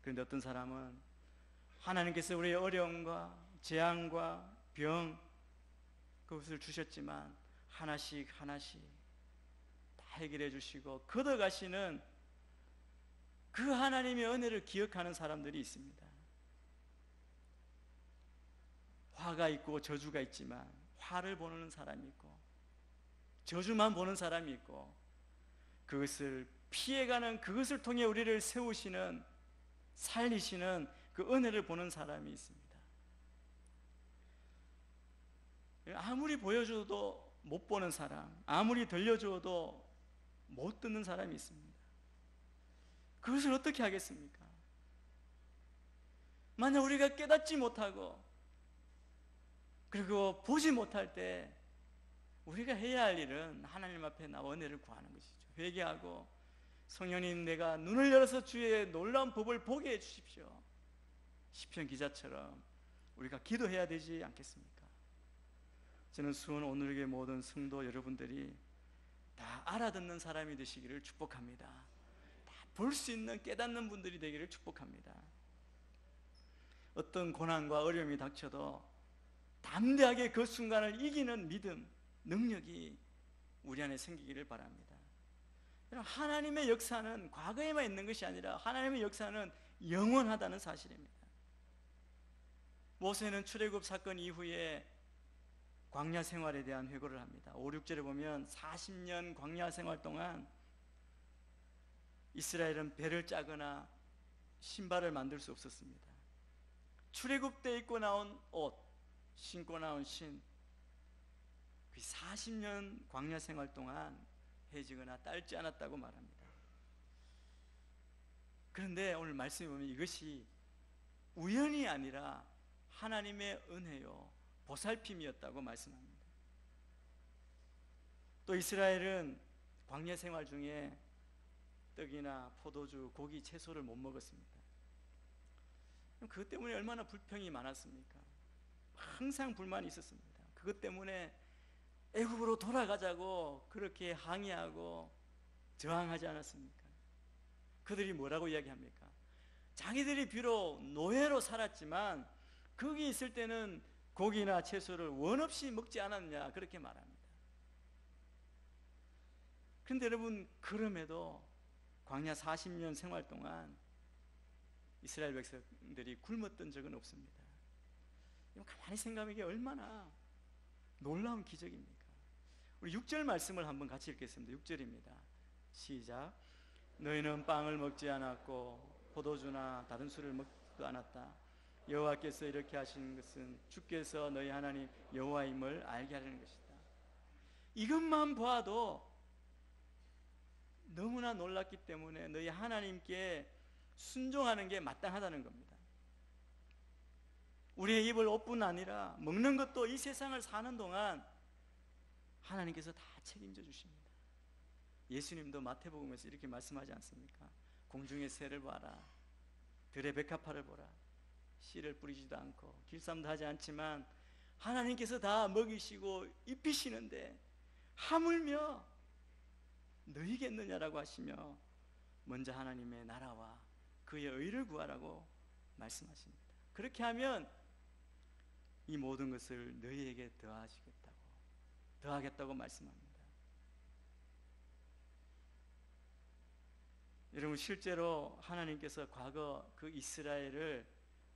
Speaker 4: 그런데 어떤 사람은 하나님께서 우리의 어려움과 재앙과 병, 그것을 주셨지만 하나씩 하나씩 다 해결해 주시고 걷어가시는 그 하나님의 은혜를 기억하는 사람들이 있습니다. 화가 있고 저주가 있지만 화를 보는 사람이 있고 저주만 보는 사람이 있고, 그것을 피해가는, 그것을 통해 우리를 세우시는, 살리시는 그 은혜를 보는 사람이 있습니다. 아무리 보여줘도 못 보는 사람, 아무리 들려줘도 못 듣는 사람이 있습니다. 그것을 어떻게 하겠습니까? 만약 우리가 깨닫지 못하고 그리고 보지 못할 때 우리가 해야 할 일은 하나님 앞에 나와 은혜를 구하는 것이죠. 회개하고, 성령님 내가 눈을 열어서 주의 놀라운 법을 보게 해 주십시오. 시편 기자처럼 우리가 기도해야 되지 않겠습니까? 저는 수원 오늘의 모든 성도 여러분들이 다 알아듣는 사람이 되시기를 축복합니다. 다 볼 수 있는, 깨닫는 분들이 되기를 축복합니다. 어떤 고난과 어려움이 닥쳐도 담대하게 그 순간을 이기는 믿음, 능력이 우리 안에 생기기를 바랍니다. 하나님의 역사는 과거에만 있는 것이 아니라 하나님의 역사는 영원하다는 사실입니다. 모세는 출애굽 사건 이후에 광야 생활에 대한 회고를 합니다. 5, 6절에 보면 40년 광야 생활 동안 이스라엘은 배를 짜거나 신발을 만들 수 없었습니다. 출애굽 때 입고 나온 옷, 신고 나온 신, 그 40년 광야 생활 동안 해지거나 딸지 않았다고 말합니다. 그런데 오늘 말씀에 보면 이것이 우연이 아니라 하나님의 은혜요 보살핌이었다고 말씀합니다. 또 이스라엘은 광야 생활 중에 떡이나 포도주, 고기, 채소를 못 먹었습니다. 그것 때문에 얼마나 불평이 많았습니까? 항상 불만이 있었습니다. 그것 때문에 애굽으로 돌아가자고 그렇게 항의하고 저항하지 않았습니까? 그들이 뭐라고 이야기합니까? 자기들이 비록 노예로 살았지만 거기 있을 때는 고기나 채소를 원 없이 먹지 않았냐, 그렇게 말합니다. 그런데 여러분, 그럼에도 광야 40년 생활 동안 이스라엘 백성들이 굶었던 적은 없습니다. 가만히 생각하면 이게 얼마나 놀라운 기적입니까? 우리 6절 말씀을 한번 같이 읽겠습니다. 6절입니다. 시작. 너희는 빵을 먹지 않았고 포도주나 다른 술을 먹지도 않았다. 여호와께서 이렇게 하시는 것은 주께서 너희 하나님 여호와임을 알게 하려는 것이다. 이것만 봐도 너무나 놀랐기 때문에 너희 하나님께 순종하는 게 마땅하다는 겁니다. 우리의 입을 옷뿐 아니라 먹는 것도 이 세상을 사는 동안 하나님께서 다 책임져 주십니다. 예수님도 마태복음에서 이렇게 말씀하지 않습니까? 공중의 새를 봐라, 들의 백합화를 보라. 씨를 뿌리지도 않고 길쌈도 하지 않지만 하나님께서 다 먹이시고 입히시는데 하물며 너희겠느냐라고 하시며 먼저 하나님의 나라와 그의 의를 구하라고 말씀하십니다. 그렇게 하면 이 모든 것을 너희에게 더하겠다고 말씀합니다. 여러분, 실제로 하나님께서 과거 그 이스라엘을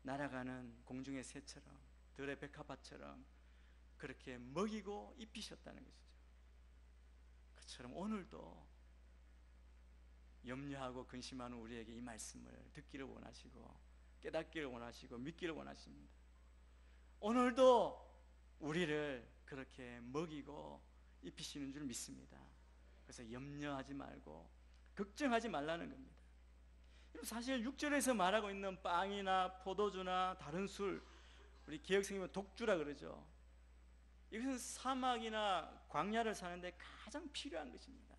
Speaker 4: 날아가는 공중의 새처럼 들의 백합화처럼 그렇게 먹이고 입히셨다는 것이죠. 그처럼 오늘도 염려하고 근심하는 우리에게 이 말씀을 듣기를 원하시고 깨닫기를 원하시고 믿기를 원하십니다. 오늘도 우리를 그렇게 먹이고 입히시는 줄 믿습니다. 그래서 염려하지 말고 걱정하지 말라는 겁니다. 사실 6절에서 말하고 있는 빵이나 포도주나 다른 술, 우리 개혁성경은 독주라 그러죠. 이것은 사막이나 광야를 사는데 가장 필요한 것입니다.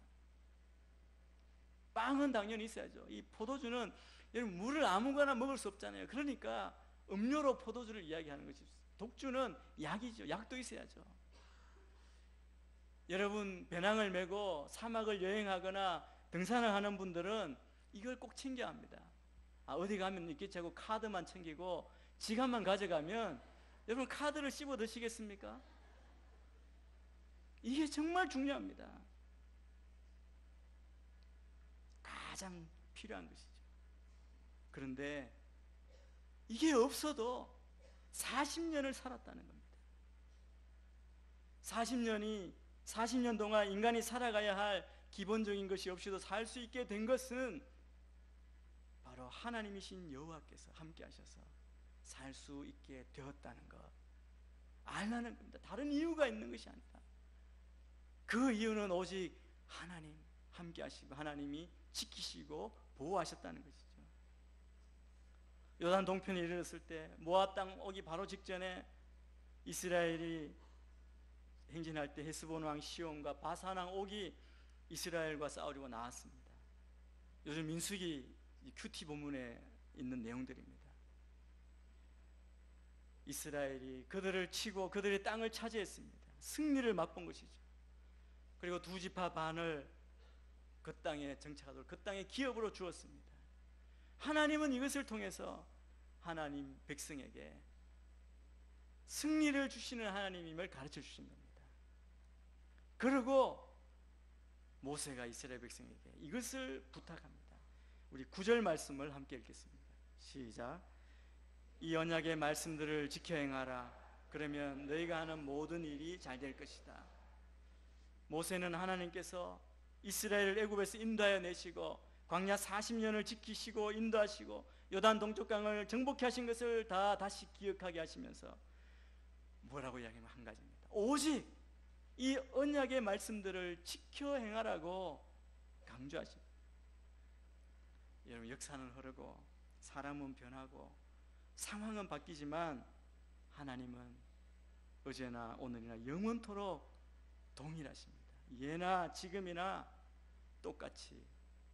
Speaker 4: 빵은 당연히 있어야죠. 이 포도주는 여러분 물을 아무거나 먹을 수 없잖아요. 그러니까 음료로 포도주를 이야기하는 것이 독주는 약이죠. 약도 있어야죠. 여러분, 배낭을 메고 사막을 여행하거나 등산을 하는 분들은 이걸 꼭 챙겨야 합니다. 어디 가면 있겠지 하고 카드만 챙기고 지갑만 가져가면 여러분 카드를 씹어 드시겠습니까? 이게 정말 중요합니다. 가장 필요한 것이죠. 그런데 이게 없어도 40년을 살았다는 겁니다. 40년 동안 인간이 살아가야 할 기본적인 것이 없이도 살 수 있게 된 것은 바로 하나님이신 여호와께서 함께 하셔서 살 수 있게 되었다는 것 알라는 겁니다. 다른 이유가 있는 것이 아니라 그 이유는 오직 하나님 함께 하시고 하나님이 지키시고 보호하셨다는 것이죠. 요단 동편에 이르렀을 때 모압 땅 오기 바로 직전에 이스라엘이 행진할 때 헤스본 왕 시온과 바산 왕 옥이 이스라엘과 싸우려고 나왔습니다. 요즘 민수기 큐티 본문에 있는 내용들입니다. 이스라엘이 그들을 치고 그들의 땅을 차지했습니다. 승리를 맛본 것이죠. 그리고 두 지파 반을 그 땅에 정착하도록 그 땅에 기업으로 주었습니다. 하나님은 이것을 통해서 하나님 백성에게 승리를 주시는 하나님임을 가르쳐 주신 겁니다. 그리고 모세가 이스라엘 백성에게 이것을 부탁합니다. 우리 9절 말씀을 함께 읽겠습니다. 시작. 이 언약의 말씀들을 지켜 행하라. 그러면 너희가 하는 모든 일이 잘 될 것이다. 모세는 하나님께서 이스라엘을 애굽에서 인도하여 내시고 광야 40년을 지키시고 인도하시고 요단 동쪽 강을 정복케 하신 것을 다 다시 기억하게 하시면서 뭐라고 이야기하면 한 가지입니다. 오직 이 언약의 말씀들을 지켜 행하라고 강조하십니다. 여러분, 역사는 흐르고 사람은 변하고 상황은 바뀌지만 하나님은 어제나 오늘이나 영원토록 동일하십니다. 예나 지금이나 똑같이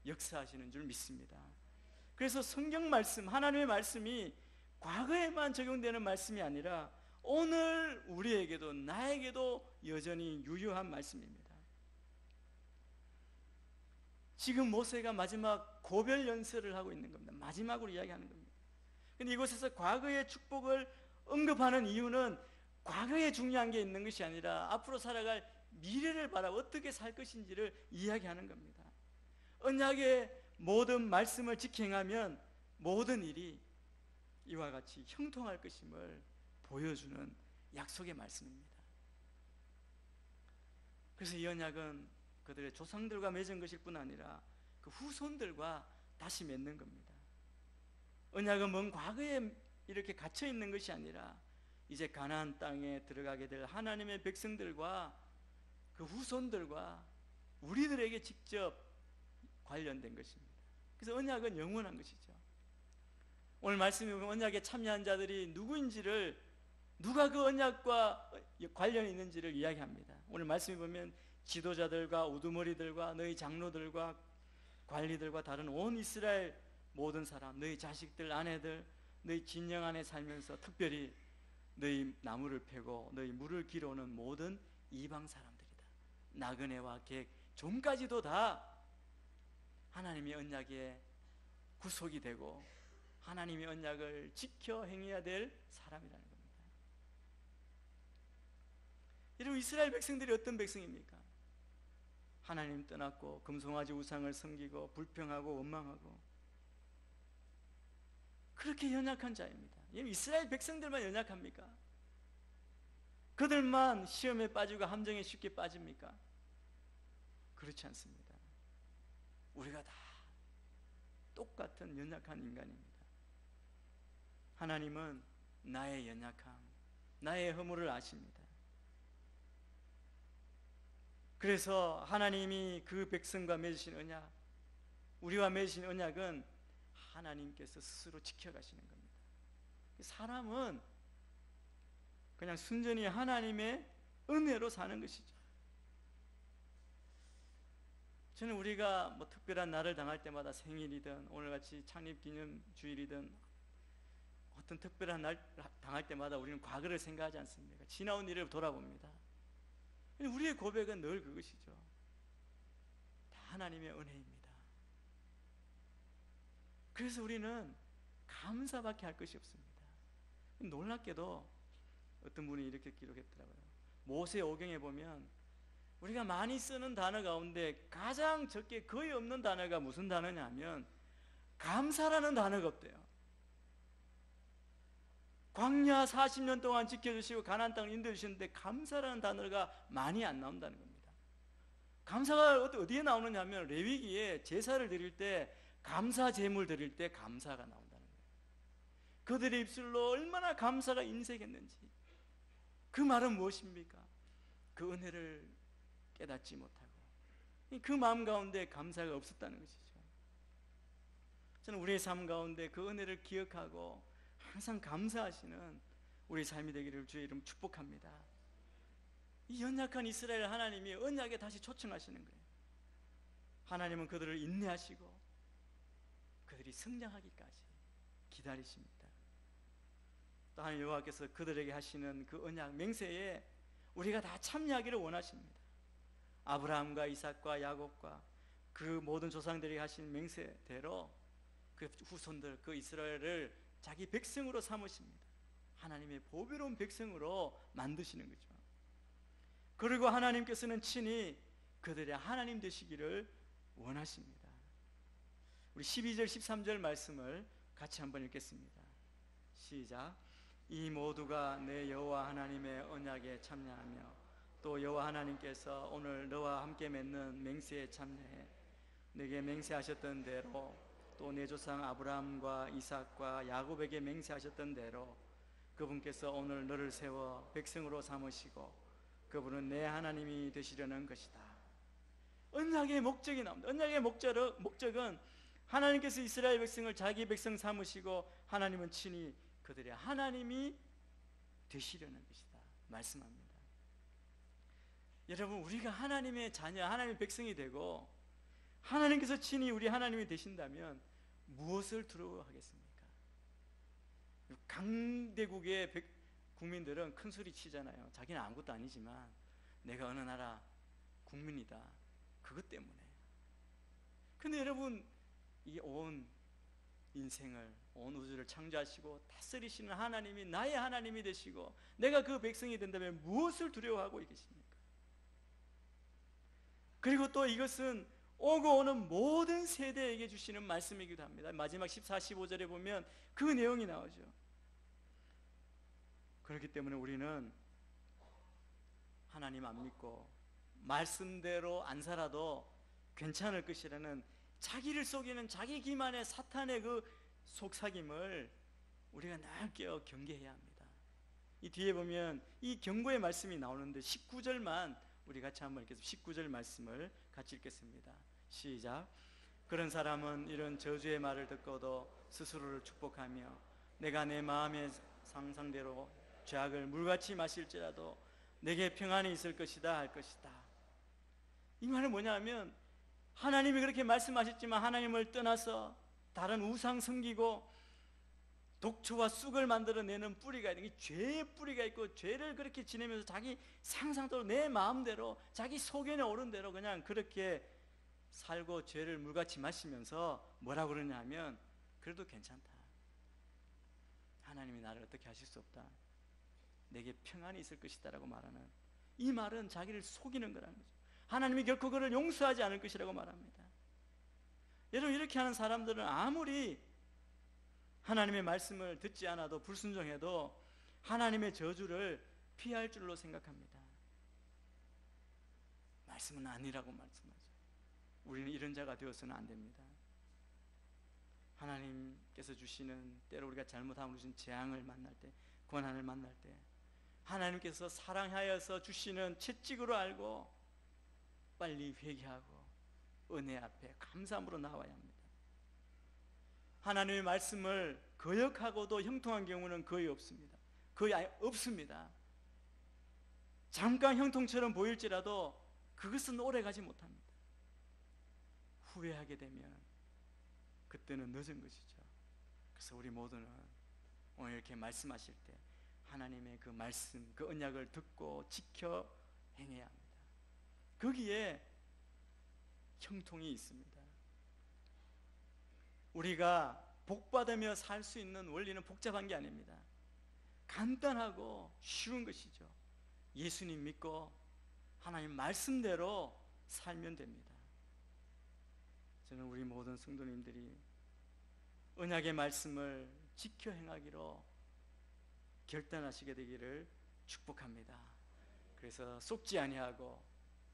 Speaker 4: 역사하시는 줄 믿습니다. 그래서 성경 말씀, 하나님의 말씀이 과거에만 적용되는 말씀이 아니라 오늘 우리에게도 나에게도 여전히 유효한 말씀입니다. 지금 모세가 마지막 고별 연설을 하고 있는 겁니다. 마지막으로 이야기하는 겁니다. 그런데 이곳에서 과거의 축복을 언급하는 이유는 과거에 중요한 게 있는 것이 아니라 앞으로 살아갈 미래를 바라고 어떻게 살 것인지를 이야기하는 겁니다. 언약의 모든 말씀을 지켜행하면 모든 일이 이와 같이 형통할 것임을 보여주는 약속의 말씀입니다. 그래서 이 언약은 그들의 조상들과 맺은 것일 뿐 아니라 그 후손들과 다시 맺는 겁니다. 언약은 먼 과거에 이렇게 갇혀 있는 것이 아니라 이제 가나안 땅에 들어가게 될 하나님의 백성들과 그 후손들과 우리들에게 직접 관련된 것입니다. 그래서 언약은 영원한 것이죠. 오늘 말씀에 보면 언약에 참여한 자들이 누구인지를, 누가 그 언약과 관련이 있는지를 이야기합니다. 오늘 말씀에 보면 지도자들과 우두머리들과 너희 장로들과 관리들과 다른 온 이스라엘 모든 사람, 너희 자식들, 아내들, 너희 진영 안에 살면서 특별히 너희 나무를 패고 너희 물을 길어오는 모든 이방 사람들이다. 나그네와 객, 좀까지도 다 하나님의 언약에 구속이 되고 하나님의 언약을 지켜 행해야 될 사람이라는 겁니다. 여러분, 이스라엘 백성들이 어떤 백성입니까? 하나님 떠났고 금송아지 우상을 섬기고 불평하고 원망하고 그렇게 연약한 자입니다. 이스라엘 백성들만 연약합니까? 그들만 시험에 빠지고 함정에 쉽게 빠집니까? 그렇지 않습니다. 우리가 다 똑같은 연약한 인간입니다. 하나님은 나의 연약함, 나의 허물을 아십니다. 그래서 하나님이 그 백성과 맺으신 언약, 우리와 맺으신 언약은 하나님께서 스스로 지켜가시는 겁니다. 사람은 그냥 순전히 하나님의 은혜로 사는 것이죠. 저는 우리가 뭐 특별한 날을 당할 때마다, 생일이든 오늘같이 창립기념주일이든 어떤 특별한 날 당할 때마다 우리는 과거를 생각하지 않습니까? 지나온 일을 돌아봅니다. 우리의 고백은 늘 그것이죠. 다 하나님의 은혜입니다. 그래서 우리는 감사밖에 할 것이 없습니다. 놀랍게도 어떤 분이 이렇게 기록했더라고요. 모세오경에 보면 우리가 많이 쓰는 단어 가운데 가장 적게 거의 없는 단어가 무슨 단어냐면 감사라는 단어가 없대요. 광야 40년 동안 지켜주시고 가나안 땅을 인도해주시는데 감사라는 단어가 많이 안 나온다는 겁니다. 감사가 어디에 나오느냐 하면 레위기에 제사를 드릴 때, 감사 제물 드릴 때 감사가 나온다는 거예요. 그들의 입술로 얼마나 감사가 인색했는지. 그 말은 무엇입니까? 그 은혜를 깨닫지 못하고 그 마음 가운데 감사가 없었다는 것이죠. 저는 우리의 삶 가운데 그 은혜를 기억하고 항상 감사하시는 우리 삶이 되기를 주의 이름 축복합니다. 이 연약한 이스라엘 하나님이 언약에 다시 초청하시는 거예요. 하나님은 그들을 인내하시고 그들이 성장하기까지 기다리십니다. 또 하나님 여호와께서 그들에게 하시는 그 언약 맹세에 우리가 다 참여하기를 원하십니다. 아브라함과 이삭과 야곱과 그 모든 조상들이 하신 맹세대로 그 후손들, 그 이스라엘을 자기 백성으로 삼으십니다. 하나님의 보배로운 백성으로 만드시는 거죠. 그리고 하나님께서는 친히 그들의 하나님 되시기를 원하십니다. 우리 12절 13절 말씀을 같이 한번 읽겠습니다. 시작. 이 모두가 내 여호와 하나님의 언약에 참여하며 또 여호와 하나님께서 오늘 너와 함께 맺는 맹세에 참여해 내게 맹세하셨던 대로 또 내 조상 아브라함과 이삭과 야곱에게 맹세하셨던 대로 그분께서 오늘 너를 세워 백성으로 삼으시고 그분은 내 하나님이 되시려는 것이다. 언약의 목적이 나옵니다. 언약의 목적은 하나님께서 이스라엘 백성을 자기 백성 삼으시고 하나님은 친히 그들의 하나님이 되시려는 것이다 말씀합니다. 여러분, 우리가 하나님의 자녀, 하나님의 백성이 되고 하나님께서 친히 우리 하나님이 되신다면 무엇을 두려워하겠습니까? 강대국의 국민들은 큰 소리 치잖아요. 자기는 아무것도 아니지만 내가 어느 나라 국민이다. 그것 때문에. 근데 여러분, 이 온 인생을, 온 우주를 창조하시고 다스리시는 하나님이 나의 하나님이 되시고 내가 그 백성이 된다면 무엇을 두려워하고 계십니까? 그리고 또 이것은 오고 오는 모든 세대에게 주시는 말씀이기도 합니다. 마지막 14, 15절에 보면 그 내용이 나오죠. 그렇기 때문에 우리는 하나님 안 믿고 말씀대로 안 살아도 괜찮을 것이라는 자기를 속이는 자기 기만의 사탄의 그 속삭임을 우리가 늘 깨어 경계해야 합니다. 이 뒤에 보면 이 경고의 말씀이 나오는데 19절만 우리 같이 한번 읽겠습니다. 19절 말씀을 같이 읽겠습니다. 시작. 그런 사람은 이런 저주의 말을 듣고도 스스로를 축복하며 내가 내 마음의 상상대로 죄악을 물같이 마실지라도 내게 평안이 있을 것이다 할 것이다. 이 말은 뭐냐면 하나님이 그렇게 말씀하셨지만 하나님을 떠나서 다른 우상 섬기고 독초와 쑥을 만들어내는 뿌리가 있는 게 죄의 뿌리가 있고 죄를 그렇게 지내면서 자기 상상대로 내 마음대로 자기 소견에 오른 대로 그냥 그렇게 살고 죄를 물같이 마시면서 뭐라고 그러냐 하면 그래도 괜찮다. 하나님이 나를 어떻게 하실 수 없다. 내게 평안이 있을 것이다 라고 말하는 이 말은 자기를 속이는 거라는 거죠. 하나님이 결코 그를 용서하지 않을 것이라고 말합니다. 여러분 이렇게 하는 사람들은 아무리 하나님의 말씀을 듣지 않아도 불순종해도 하나님의 저주를 피할 줄로 생각합니다. 말씀은 아니라고 말씀하죠. 우리는 이런 자가 되어서는 안 됩니다. 하나님께서 주시는 때로 우리가 잘못함으로 주신 재앙을 만날 때, 고난을 만날 때 하나님께서 사랑하여서 주시는 채찍으로 알고 빨리 회개하고 은혜 앞에 감사함으로 나와야 합니다. 하나님의 말씀을 거역하고도 형통한 경우는 거의 없습니다. 거의 없습니다. 잠깐 형통처럼 보일지라도 그것은 오래가지 못합니다. 후회하게 되면 그때는 늦은 것이죠. 그래서 우리 모두는 오늘 이렇게 말씀하실 때 하나님의 그 말씀, 그 언약을 듣고 지켜 행해야 합니다. 거기에 형통이 있습니다. 우리가 복받으며 살 수 있는 원리는 복잡한 게 아닙니다. 간단하고 쉬운 것이죠. 예수님 믿고 하나님 말씀대로 살면 됩니다. 저는 우리 모든 성도님들이 언약의 말씀을 지켜 행하기로 결단하시게 되기를 축복합니다. 그래서 속지 아니하고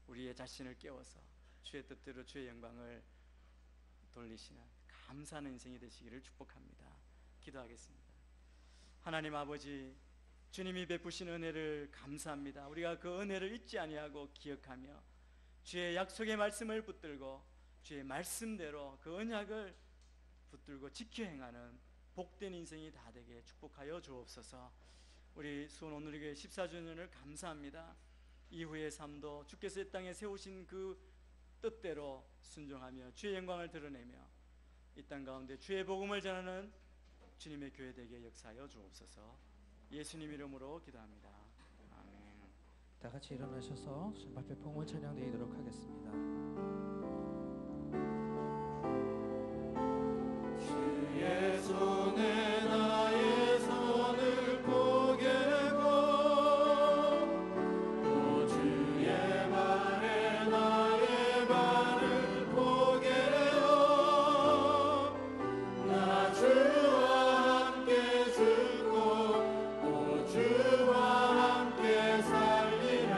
Speaker 4: 우리의 자신을 깨워서 주의 뜻대로 주의 영광을 돌리시는 감사하는 인생이 되시기를 축복합니다. 기도하겠습니다. 하나님 아버지, 주님이 베푸신 은혜를 감사합니다. 우리가 그 은혜를 잊지 아니하고 기억하며 주의 약속의 말씀을 붙들고 주의 말씀대로 그 언약을 붙들고 지켜 행하는 복된 인생이 다 되게 축복하여 주옵소서. 우리 수원 오늘교회 14주년을 감사합니다. 이후의 삶도 주께서 이 땅에 세우신 그 뜻대로 순종하며 주의 영광을 드러내며 이 땅 가운데 주의 복음을 전하는 주님의 교회 되게 역사하여 주옵소서. 예수님 이름으로 기도합니다. 아멘.
Speaker 1: 다 같이 일어나셔서 주님 앞에 봉헌 찬양 드리도록 하겠습니다. 주의 손에 나의 손을 포개고 또 주의 발에 나의 발을 포개어 나 주와 함께 죽고 또 주와 함께 살리라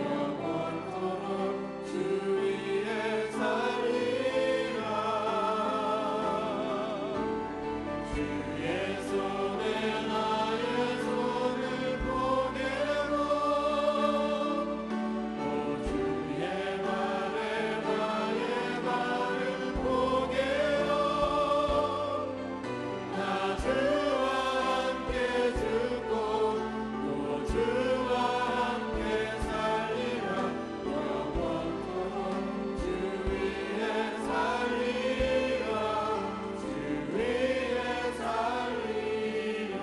Speaker 1: 영원토록 주 위에 살리라 주의 손에 나의 손을 포개고 또 주의 발에 나의 발을 포개어 나 주와 함께 죽고 또 주와 함께 살리라 영원토록 주 위에 살리라 주 위에 살리라.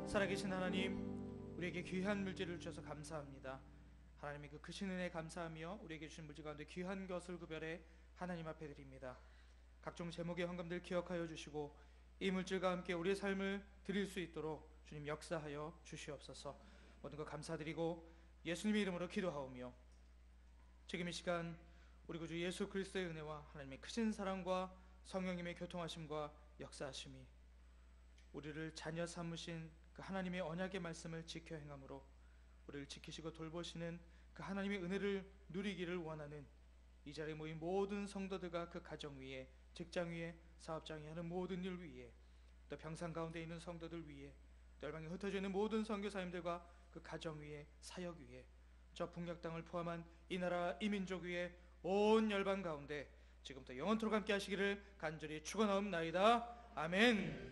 Speaker 1: 살아계신 하나님, 우리에게 귀한 물질을 주셔서 감사합니다. 하나님의 그 크신 은혜에 감사하며 우리에게 주신 물질 가운데 귀한 것을 구별해 하나님 앞에 드립니다. 각종 제목의 헌금들 기억하여 주시고 이 물질과 함께 우리의 삶을 드릴 수 있도록 주님 역사하여 주시옵소서. 모든 것 감사드리고
Speaker 2: 예수님의 이름으로 기도하오며 지금 이 시간 우리 구주 예수 그리스도의 은혜와 하나님의 크신 사랑과 성령님의 교통하심과 역사하심이 우리를 자녀 삼으신 그 하나님의 언약의 말씀을 지켜 행함으로 우리를 지키시고 돌보시는 그 하나님의 은혜를 누리기를 원하는 이 자리에 모인 모든 성도들과 그 가정 위에, 직장 위에, 사업장에 하는 모든 일 위에, 또 병상 가운데 있는 성도들 위에, 또 열방에 흩어져 있는 모든 선교사님들과 그 가정 위에, 사역 위에, 저 북녘 땅을 포함한 이 나라 이 민족 위에 온 열방 가운데 지금부터 영원토록 함께 하시기를 간절히 축원하옵나이다. 아멘.